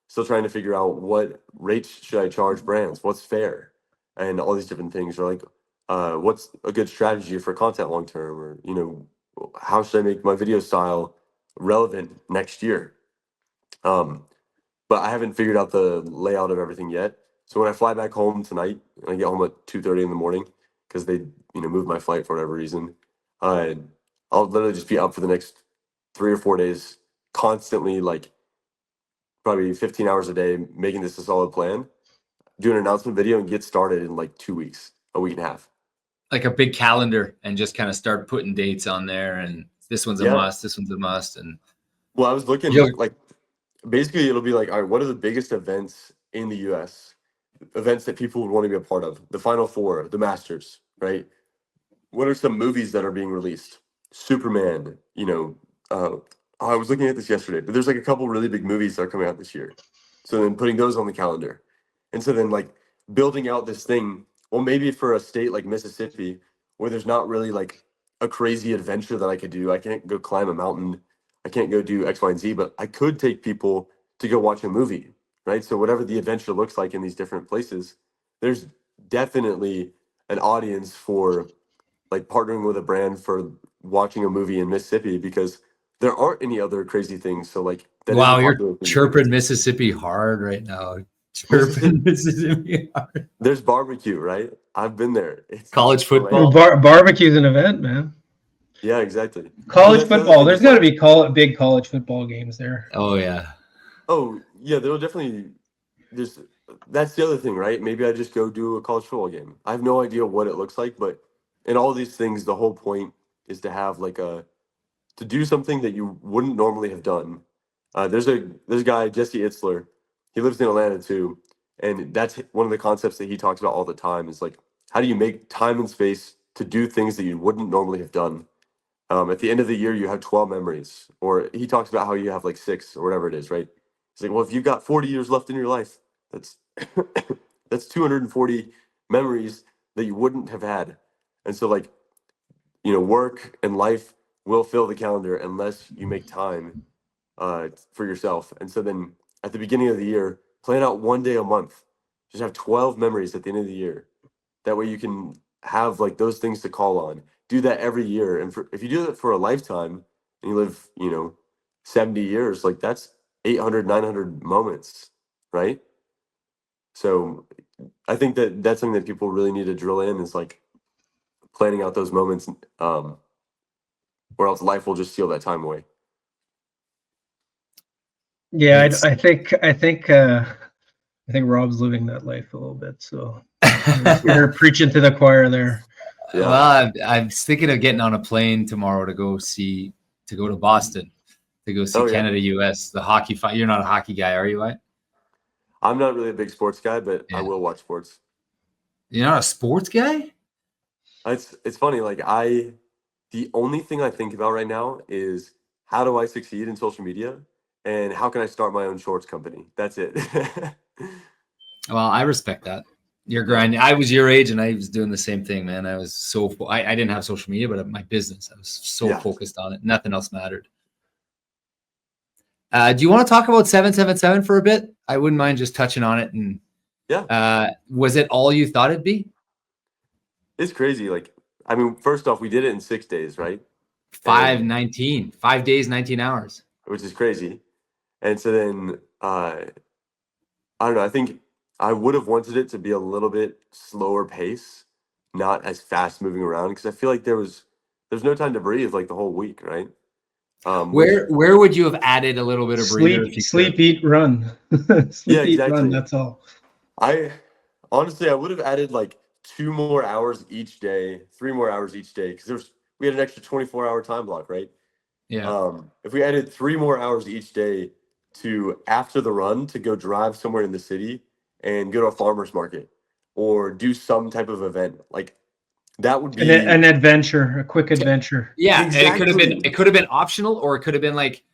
Still trying to figure out what rates should I charge brands, what's fair, and all these different things. Or like, what's a good strategy for content long term, or how should I make my video style relevant next year. But I haven't figured out the layout of everything yet. So when I fly back home tonight, and I get home at 2:30 in the morning because they moved my flight for whatever reason, uh, I'll literally just be up for the next 3 or 4 days, constantly like probably 15 hours a day, making this a solid plan, do an announcement video, and get started in like 2 weeks, a week and a half. Like a big calendar and just kind of start putting dates on there. And this one's a Yeah. must. This one's a must. And Well, I was looking like basically it'll be like, all right, what are the biggest events in the US? Events that people would want to be a part of. The Final Four, the Masters, right? What are some movies that are being released? Superman, I was looking at this yesterday, but there's like a couple really big movies that are coming out this year. So then putting those on the calendar. And so then like building out this thing, well, maybe for a state like Mississippi, where there's not really like a crazy adventure that I could do. I can't go climb a mountain. I can't go do X, Y, and Z, but I could take people to go watch a movie, right? So whatever the adventure looks like in these different places, there's definitely an audience for like partnering with a brand for watching a movie in Mississippi because there aren't any other crazy things. So like that is a Wow, you're popular thing to do. chirping Mississippi hard right now. Mississippi, Chirping Mississippi hard. there's barbecue, right? I've been there. It's College so football. Barbecue's an event, man. Yeah, exactly. College But that's the other football. thing There's is, got to like, be big college football games there. Oh yeah. oh yeah, there'll definitely there's that's the other thing, right? Maybe I just go do a college football game. I have no idea what it looks like, but in all these things, the whole point is to have like to do something that you wouldn't normally have done. There's a guy, Jesse Itzler. He lives in Atlanta too, and that's one of the concepts that he talks about all the time. Is like, how do you make time and space to do things that you wouldn't normally have done? At the end of the year, you have 12 memories, or he talks about how you have like 6 or whatever it is, right? He's like, well, if you've got 40 years left in your life, that's that's 240 memories that you wouldn't have had, and so like work and life will fill the calendar unless you make time for yourself. And so then at the beginning of the year, plan out one day a month. Just have 12 memories at the end of the year. That way you can have like those things to call on. Do that every year. And if you do that for a lifetime and you live, 70 years, like that's 800, 900 moments, right? So I think that that's something that people really need to drill in is like planning out those moments, or else life will just steal that time away. Yeah, I think Rob's living that life a little bit. So you're preaching to the choir there. Yeah. Well, I'm thinking of getting on a plane tomorrow to go to Boston to go see Oh, yeah. Canada, US, the hockey fight. You're not a hockey guy, are you, Wyatt? I'm not really a big sports guy, but Yeah. I will watch sports. You're not a sports guy? It's funny. Like the only thing I think about right now is how do I succeed in social media and how can I start my own shorts company? That's it. Well, I respect that. You're grinding. I was your age and I was doing the same thing, man. I was I didn't have social media, but my business, I was so Yeah. focused on it. Nothing else mattered. Do you want to talk about 777 for a bit? I wouldn't mind just touching on it. And Yeah. Was it all you thought it'd be? It's crazy. Like, I mean, first off, we did it in 6 days, right? 5 days, 19 hours. Which is crazy. And so then, I don't know. I think I would have wanted it to be a little bit slower pace, not as fast moving around, because I feel like there's no time to breathe like the whole week, right? Where would you have added a little bit of breather? Sleep, eat, run. Yeah, Eat, exactly. run, that's all. I honestly, I would have added like 2 more hours each day, 3 more hours each day, because we had an extra 24-hour time block, right? Yeah. If we added 3 more hours each day to after the run to go drive somewhere in the city and go to a farmer's market or do some type of event, like that would be An adventure, a quick adventure. Yeah, Exactly. and it could have been optional, or it could have been like,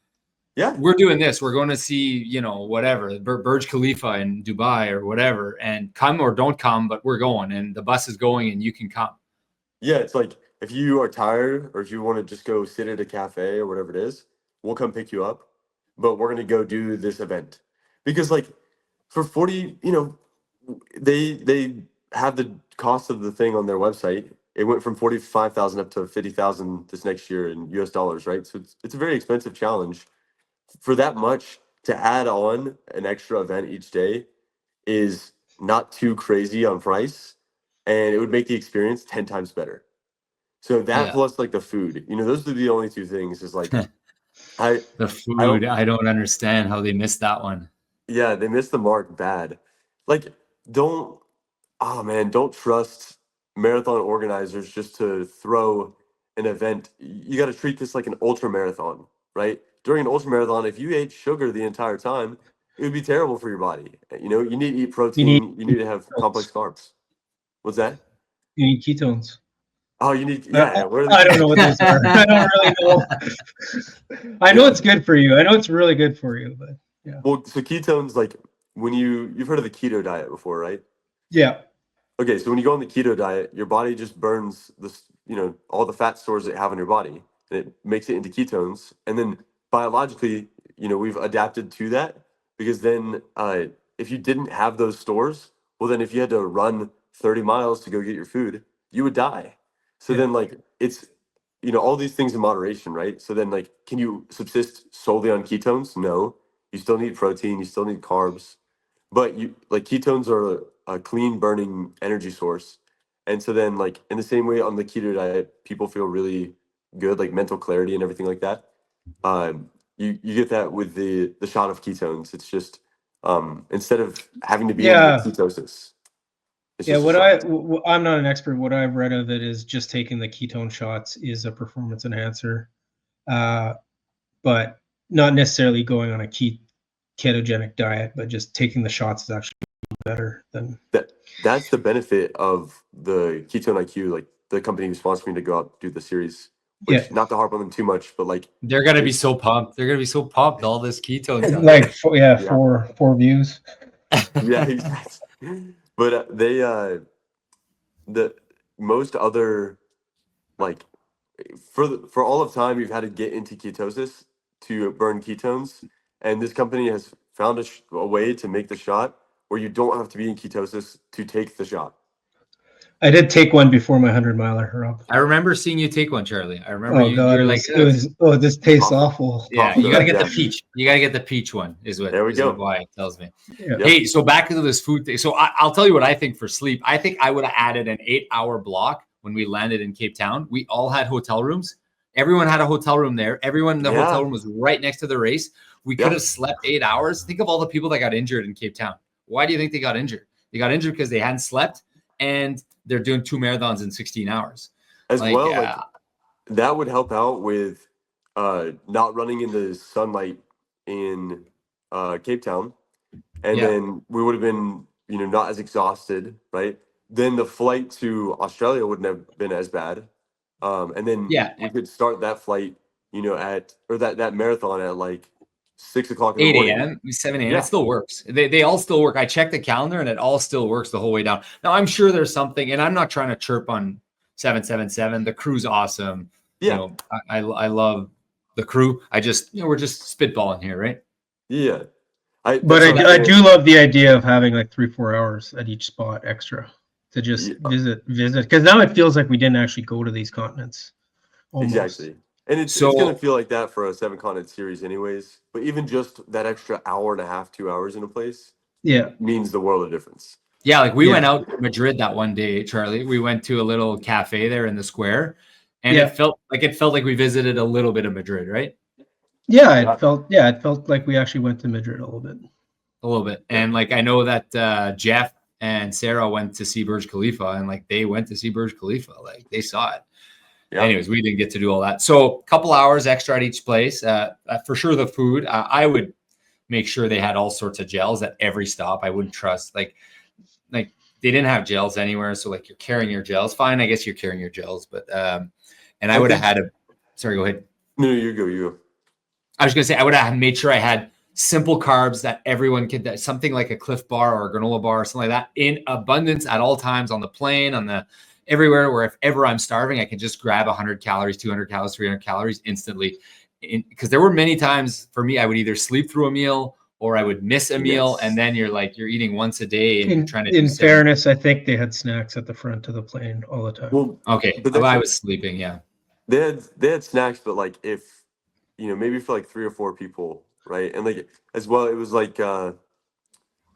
yeah, we're doing this. We're going to see, whatever, Burj Khalifa in Dubai or whatever, and come or don't come, but we're going, and the bus is going, and you can come. yeah. It's like if you are tired or if you want to just go sit at a cafe or whatever it is, we'll come pick you up, but we're gonna go do this event because like for 40, they have the cost of the thing on their website. It went from 45,000 up to 50,000 this next year in US dollars, right? So it's a very expensive challenge. For that much to add on an extra event each day is not too crazy on price, and it would make the experience 10 times better. So that Yeah. plus like the food, those are the only 2 things. Is like The food, I don't understand how they missed that one. yeah, they missed the mark bad. Like don't trust marathon organizers just to throw an event. You got to treat this like an ultra marathon, right? During an ultra marathon, if you ate sugar the entire time, it would be terrible for your body. You need to eat protein. You need to have complex carbs. What's that? You need ketones. Oh, you need I don't know what those are. I don't really know. I know it's good for you. I know it's really good for you, but yeah. Well, so ketones, like when you've heard of the keto diet before, right? Yeah. Okay, so when you go on the keto diet, your body just burns this, all the fat stores that you have in your body, and it makes it into ketones. And then biologically, we've adapted to that because then if you didn't have those stores, well, then if you had to run 30 miles to go get your food, you would die. So then like it's all these things in moderation, right? So then, like, can you subsist solely on ketones? No. You still need protein, you still need carbs, but ketones are a clean burning energy source. And so then, like, in the same way on the keto diet, people feel really good, like mental clarity and everything like that. You get that with the shot of ketones. It's just instead of having to be in the Yeah. ketosis, it's Yeah, just a shot. I'm not an expert. What I've read of it is just taking the ketone shots is a performance enhancer, but not necessarily going on a ketogenic diet, but just taking the shots is actually better than. That's the benefit of the Ketone IQ, like the company who sponsored me to go out do the series. Which, Yeah. not to harp on them too much, but like They're gonna be so pumped. They're gonna be so pumped. All this ketones. Like Yeah. four views. Yeah, exactly. But the most other, like, for all of time, you've had to get into ketosis to burn ketones, and this company has found a way to make the shot where you don't have to be in ketosis to take the shot. I did take one before my 100-miler, Rob. I remember seeing you take one, Charlie. I remember Oh God, you're like, this tastes Tough. awful. yeah, Tough, you gotta though, get the yeah. peach. You gotta get the peach one. There we Is what go. Wyatt tells me. Yeah. Yep. Hey, so back to this food thing. So I'll tell you what I think for sleep. I think I would have added an 8-hour block when we landed in Cape Town. We all had hotel rooms. Everyone had a hotel room there. Everyone in the hotel room was right next to the race. We could have slept 8 hours. Think of all the people that got injured in Cape Town. Why do you think they got injured? They got injured because they hadn't slept, and they're doing 2 marathons in 16 hours. That would help out with not running in the sunlight in Cape Town, and then we would have been not as exhausted, right? Then the flight to Australia wouldn't have been as bad, and then we could start that flight that marathon at like 6 o'clock in the 8 morning. a.m., 7 a.m. It still works. They all still work. I checked the calendar and it all still works the whole way down. Now, I'm sure there's something, and I'm not trying to chirp on 777. The crew's awesome. Yeah. I love the crew. I just, we're just spitballing here, right? Yeah. I do love the idea of having like 3-4 hours at each spot extra to just visit, because now it feels like we didn't actually go to these continents. Almost. Exactly. And it's going to feel like that for a 7-continent series anyways. But even just that extra hour and a half, 2 hours in a place means the world of difference. Yeah, like we went out to Madrid that one day, Charlie. We went to a little cafe there in the square, and it felt like we visited a little bit of Madrid, right? Yeah, it felt like we actually went to Madrid a little bit. A little bit. And like I know that Jeff and Sarah went to see Burj Khalifa, and like they went to see Burj Khalifa. Like they saw it. Yeah. Anyways, we didn't get to do all that. So a couple hours extra at each place. For sure, the food, I would make sure they had all sorts of gels at every stop. I wouldn't trust like they didn't have gels anywhere. So like you're carrying your gels. Fine, I guess you're carrying your gels. But and I would have had sorry, go ahead. No, you go. I was gonna say I would have made sure I had simple carbs that everyone could, something like a Cliff Bar or a granola bar or something like that in abundance at all times on the plane, everywhere, where if ever I'm starving, I can just grab 100 calories, 200 calories, 300 calories instantly. Because there were many times for me, I would either sleep through a meal or I would miss a meal. And then you're eating once a day and you're trying to. In fairness, I think they had snacks at the front of the plane all the time. Well, okay. But I was sleeping. Yeah. They had snacks, but like if, maybe for like 3 or 4 people, right? And like as well, it was like, I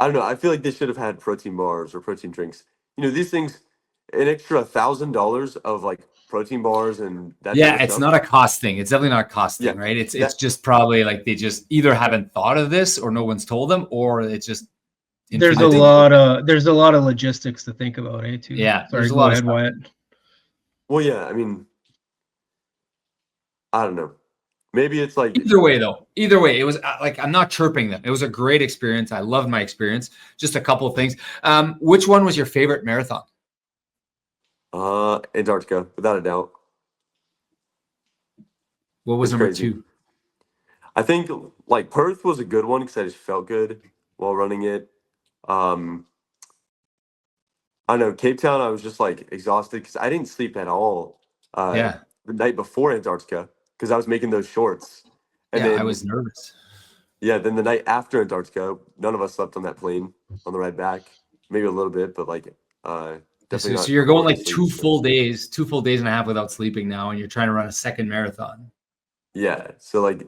don't know. I feel like they should have had protein bars or protein drinks. These things, an extra $1,000 of like protein bars and that. Yeah, it's not a cost thing. It's definitely not a cost thing, right? It's just probably like they just either haven't thought of this or no one's told them, or it's just. There's a lot of logistics to think about, too. Yeah, sorry, go ahead, Wyatt. Well, yeah, I mean, I don't know. Maybe it's like either way, it was like I'm not chirping them. It was a great experience. I loved my experience. Just a couple of things. Which one was your favorite marathon? Antarctica, without a doubt. What was number 2? I think like Perth was a good one because I just felt good while running it. I don't know, Cape Town, I was just like exhausted because I didn't sleep at all. The night before Antarctica because I was making those shorts. And then, I was nervous. Yeah, then the night after Antarctica, none of us slept on that plane on the ride back. Maybe a little bit, but like definitely So not you're going quality like sleep, two so- full days, 2 full days and a half without sleeping now, and you're trying to run a second marathon. Yeah. So like,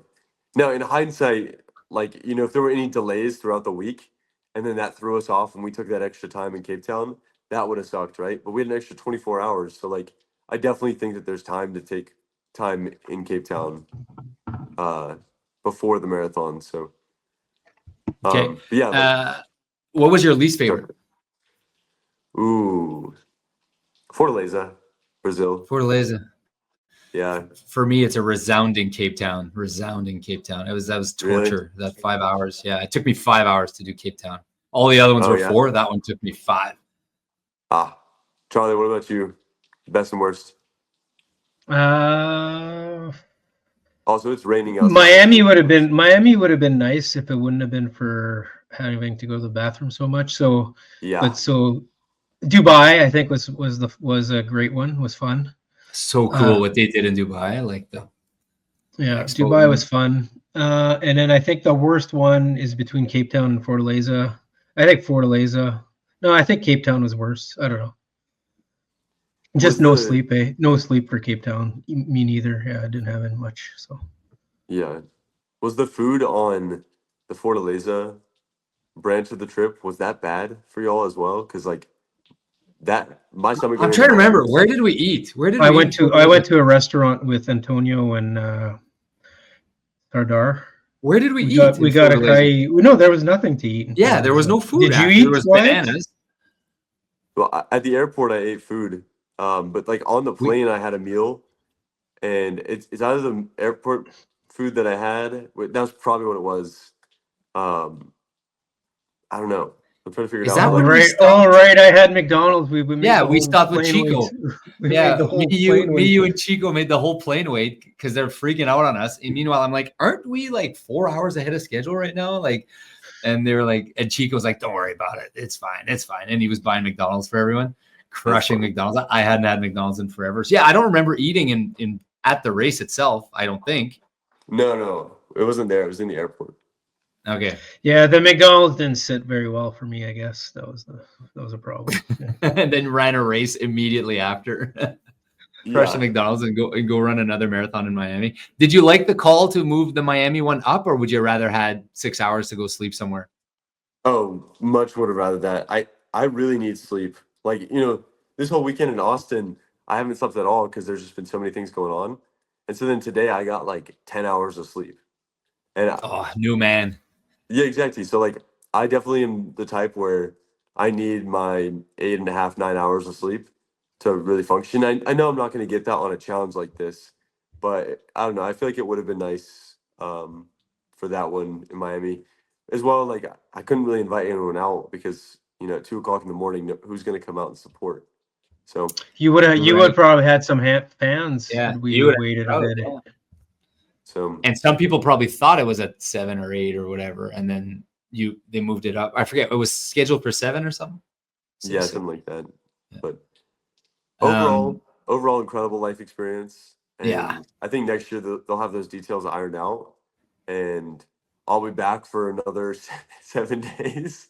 no, in hindsight, like, you know, if there were any delays throughout the week and then that threw us off and we took that extra time in Cape Town, that would have sucked, right? But we had an extra 24 hours. So like, I definitely think that there's time to take time in Cape Town before the marathon. So, Okay. but yeah, like, What was your least favorite? ooh, Fortaleza, Brazil. Fortaleza. Yeah, For me, it's a resounding Cape Town. Resounding Cape Town. That was really? torture. That 5 hours. Yeah, it took me 5 hours to do Cape Town. All the other ones Oh, were yeah. 4. That one took me 5. Ah, Charlie, what about you? Best and worst? Also, it's raining outside. Miami would have been nice if it wouldn't have been for having to go to the bathroom so much. So, Yeah. but so Dubai, I think was a great one. Was fun. So cool what they did in Dubai. Like the expo. Dubai was fun. And then I think the worst one is between Cape Town and Fortaleza. I think Fortaleza. No, I think Cape Town was worse. I don't know. Just no sleep, eh? No sleep for Cape Town. Me neither. Yeah, I didn't have it much. So Yeah. Was the food on the Fortaleza branch of the trip, was that bad for y'all as well? Because like that, my stomach. I'm trying to remember. Where did we eat? I went to a restaurant with Antonio and Sardar. Where did we eat? We got a curry. No, there was nothing to eat. Yeah, there was no food. Did you eat? There was bananas. Well, at the airport, I ate food. But like on the plane, I had a meal, and it's either the airport food that I had. That's probably what it was. I don't know. I'm trying to figure it out. Is that All when right, all right. I had McDonald's. We stopped with Chico. Yeah, me, you, and Chico made the whole plane wait because they're freaking out on us. And meanwhile, I'm like, aren't we like 4 hours ahead of schedule right now? Like, and they were like, and Chico's like, don't worry about it. It's fine. It's fine. And he was buying McDonald's for everyone, crushing McDonald's. I hadn't had McDonald's in forever. So yeah, I don't remember eating in at the race itself. I don't think. No, it wasn't there. It was in the airport. Okay. Yeah, the McDonald's didn't sit very well for me. I guess that was a problem. Yeah. And then ran a race immediately after. Crush the McDonald's and go run another marathon in Miami. Did you like the call to move the Miami one up, or would you rather had 6 hours to go sleep somewhere? Oh, much would have rather that. I really need sleep. Like, you know, this whole weekend in Austin, I haven't slept at all because there's just been so many things going on. And so then today I got like 10 hours of sleep. And new man. Yeah, exactly. So like I definitely am the type where I need my 8.5, 9 hours of sleep to really function. I know I'm not going to get that on a challenge like this, but I don't know. I feel like it would have been nice for that one in Miami as well. Like I couldn't really invite anyone out because, you know, at 2:00 in the morning, who's going to come out and support? So you would probably had some fans. Yeah, we waited a bit. Yeah. So, and some people probably thought it was at 7 or 8 or whatever, and then they moved it up. I forget, it was scheduled for 7 or something. Yeah, something like that. Yeah. But overall incredible life experience. And yeah, I think next year they'll have those details ironed out, and I'll be back for another 7 days.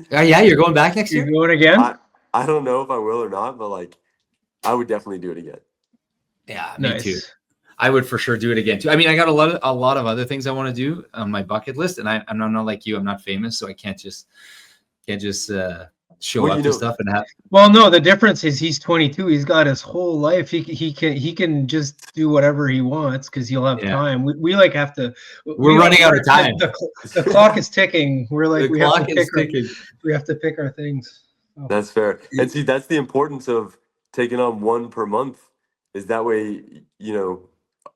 Yeah, you're going back next year? You're going again? I don't know if I will or not, but like I would definitely do it again. Yeah, me too. I would for sure do it again too. I mean, I got a lot of other things I want to do on my bucket list, and I'm not like you. I'm not famous, so I can't just show up to stuff and have. Well, no, the difference is he's 22. He's got his whole life. He can just do whatever he wants because he'll have time. We like have to. We're running out of time. The clock is ticking. We're like we have to pick our things. Oh. That's fair. And see, that's the importance of taking on one per month. Is that way, you know,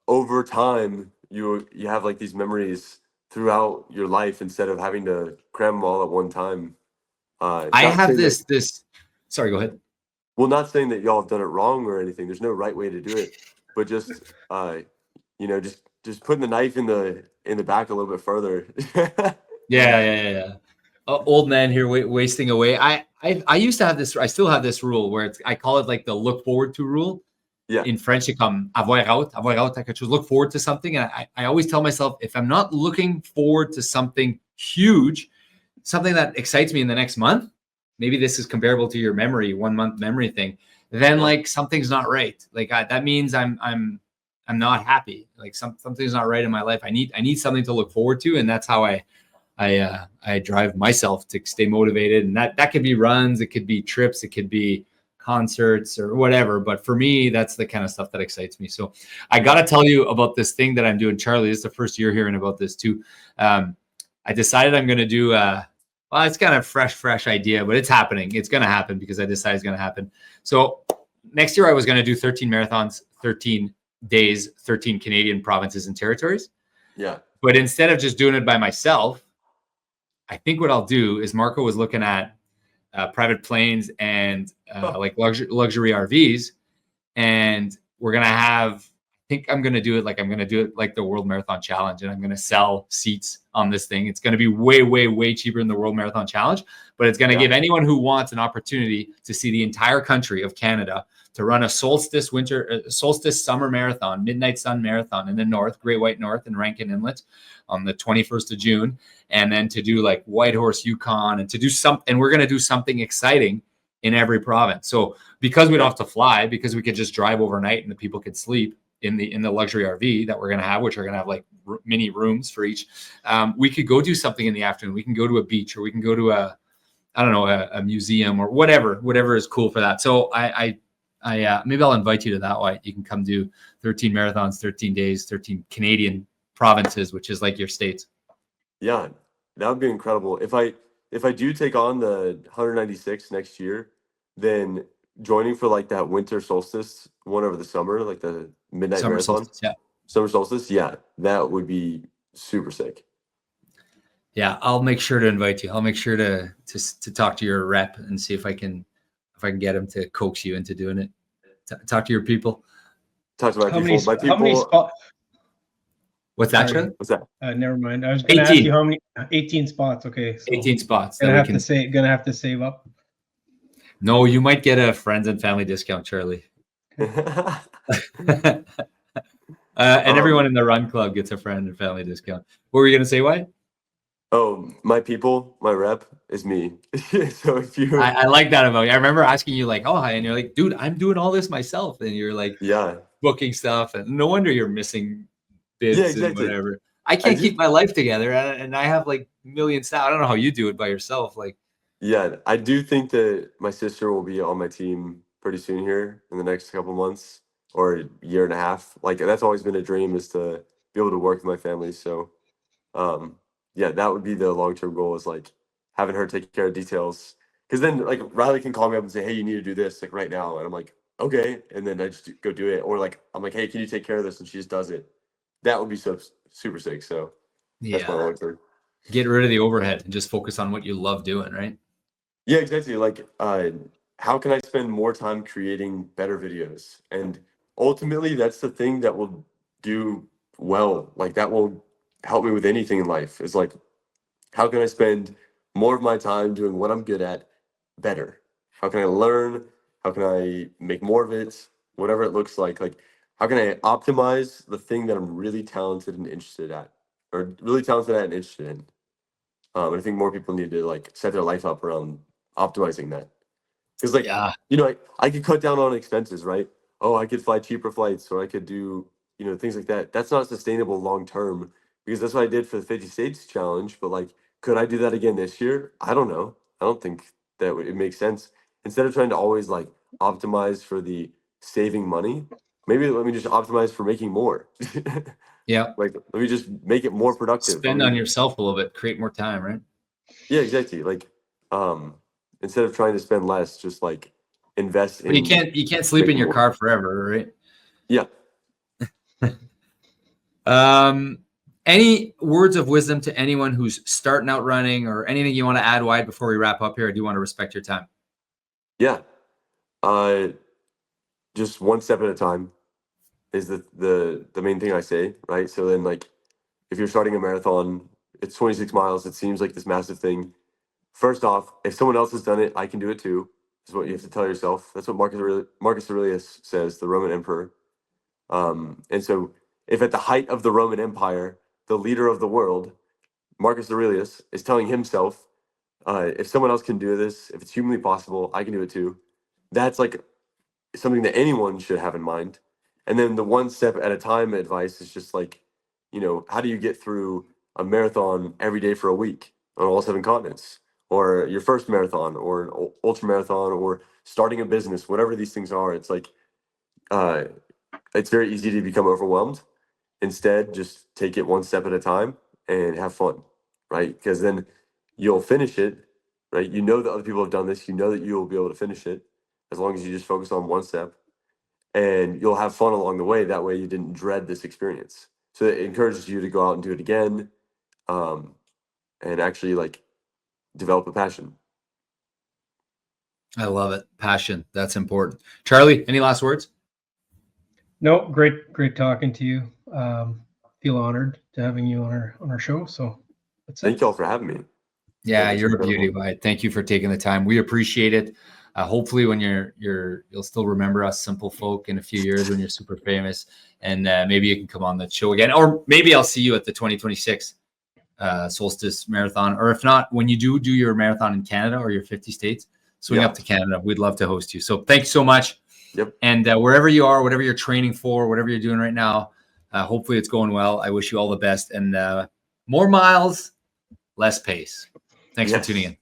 over time you have like these memories throughout your life instead of having to cram them all at one time. I have this sorry, go ahead. Well, not saying that y'all have done it wrong or anything. There's no right way to do it, but just you know, just putting the knife in the back a little bit further. Yeah. Old man here wasting away. I used to have this. I still have this rule where I call it like the look forward to rule. Yeah. In French, it comes avoir hâte, look forward to something. And I always tell myself, if I'm not looking forward to something huge, something that excites me in the next month, maybe this is comparable to your memory, 1 month memory thing, then like something's not right. Like that means I'm not happy. Like something's not right in my life. I need something to look forward to. And that's how I drive myself to stay motivated. And that could be runs, it could be trips, it could be concerts or whatever. But for me, that's the kind of stuff that excites me. So I got to tell you about this thing that I'm doing, Charlie. This is the first year hearing about this too. I decided I'm going to do, well, it's kind of fresh idea, but it's happening. It's going to happen because I decided it's going to happen. So next year I was going to do 13 marathons, 13 days, 13 Canadian provinces and territories. Yeah. But instead of just doing it by myself, I think what I'll do is Marco was looking at private planes and like luxury RVs, and we're gonna have. I think I'm gonna do it like the World Marathon Challenge, and I'm gonna sell seats on this thing. It's gonna be way cheaper than the World Marathon Challenge, but it's gonna give anyone who wants an opportunity to see the entire country of Canada, to run a solstice summer marathon, midnight sun marathon in the north, Great White North and Rankin Inlet on the 21st of June. And then to do like Whitehorse, Yukon, and to do something, and we're going to do something exciting in every province. So because we don't have to fly, because we could just drive overnight and the people could sleep in the luxury RV that we're going to have, which are going to have like mini rooms for each, we could go do something in the afternoon. We can go to a beach, or we can go to a museum, or whatever is cool for that. So I maybe I'll invite you to that, Wyatt. You can come do 13 marathons, 13 days, 13 Canadian provinces, which is like your states. Yeah, that would be incredible. If I do take on the 196 next year, then joining for like that winter solstice one over the summer, like the midnight Summer marathon, solstice, yeah. Summer solstice, yeah, that would be super sick. Yeah, I'll make sure to invite you. I'll make sure to talk to your rep and see if I can get him to coax you into doing it. Talk to your people. Talk to my people. How many spots? What's that, Charlie? What's that? Never mind. I was going to ask you how many. 18 spots. Okay. So 18 spots. Gonna have to save up. No, you might get a friends and family discount, Charlie. And everyone in the run club gets a friend and family discount. What were you going to say, Wyatt? Oh, my people, my rep is me. So if you, I like that about you. I remember asking you like, oh, hi, and you're like, dude, I'm doing all this myself, and you're like, yeah, booking stuff, and no wonder you're missing bids exactly. and whatever. I can't keep my life together, and I have like million staff. I don't know how you do it by yourself. Like, yeah, I do think that my sister will be on my team pretty soon here in the next couple months or a year and a half. Like that's always been a dream, is to be able to work with my family. So, yeah, that would be the long-term goal, is like having her take care of details. Because then like Riley can call me up and say, hey, you need to do this like right now. And I'm like, okay. And then I just go do it. Or like, I'm like, hey, can you take care of this? And she just does it. That would be so super sick. So that's my long term. Get rid of the overhead and just focus on what you love doing, right? Yeah, exactly. Like, how can I spend more time creating better videos? And ultimately, that's the thing that will do well. Like, that will help me with anything in life. Is like, how can I spend more of my time doing what I'm good at better? How can I learn? How can I make more of it? Whatever it looks like. Like, how can I optimize the thing that I'm really talented and interested at, or really talented at and interested in? And I think more people need to like set their life up around optimizing that. Because like, you know, I could cut down on expenses, right? Oh, I could fly cheaper flights, or I could do, you know, things like that. That's not sustainable long term, because that's what I did for the 50 States challenge. But like, could I do that again this year? I don't know. I don't think that it makes sense. Instead of trying to always like optimize for the saving money, maybe let me just optimize for making more. Yeah. Like, let me just make it more productive. Spend on yourself a little bit, create more time, right? Yeah, exactly. Like, instead of trying to spend less, just like invest in. But you can't sleep in your car forever, right? Yeah. Any words of wisdom to anyone who's starting out running, or anything you want to add, Wyatt, before we wrap up here? I do want to respect your time. Yeah. Just one step at a time is the main thing I say, right? So then, like, if you're starting a marathon, it's 26 miles. It seems like this massive thing. First off, if someone else has done it, I can do it too, is what you have to tell yourself. That's what Marcus Aurelius says, the Roman emperor. And so if at the height of the Roman Empire, the leader of the world, Marcus Aurelius, is telling himself, if someone else can do this, if it's humanly possible, I can do it too. That's like something that anyone should have in mind. And then the one step at a time advice is just like, how do you get through a marathon every day for a week on all 7 continents, or your first marathon, or an ultra marathon, or starting a business, whatever these things are. It's like, it's very easy to become overwhelmed. Instead, just take it one step at a time and have fun, right? Because then you'll finish it, right? You know that other people have done this. You know that you will be able to finish it as long as you just focus on one step, and you'll have fun along the way. That way you didn't dread this experience. So it encourages you to go out and do it again, and actually like develop a passion. I love it. Passion. That's important. Charlie, any last words? No, great talking to you. Feel honored to having you on our show. So that's it. Thank y'all for having me. Yeah, That's you're a incredible. beauty, Wyatt. Thank you for taking the time. We appreciate it. Hopefully, when you'll still remember us simple folk in a few years when you're super famous, and maybe you can come on the show again, or maybe I'll see you at the 2026 Solstice Marathon, or if not, when you do your marathon in Canada or your 50 states, swing up to Canada. We'd love to host you. So thanks so much. Yep. And wherever you are, whatever you're training for, whatever you're doing right now, hopefully it's going well. I wish you all the best, and more miles, less pace. Thanks for tuning in.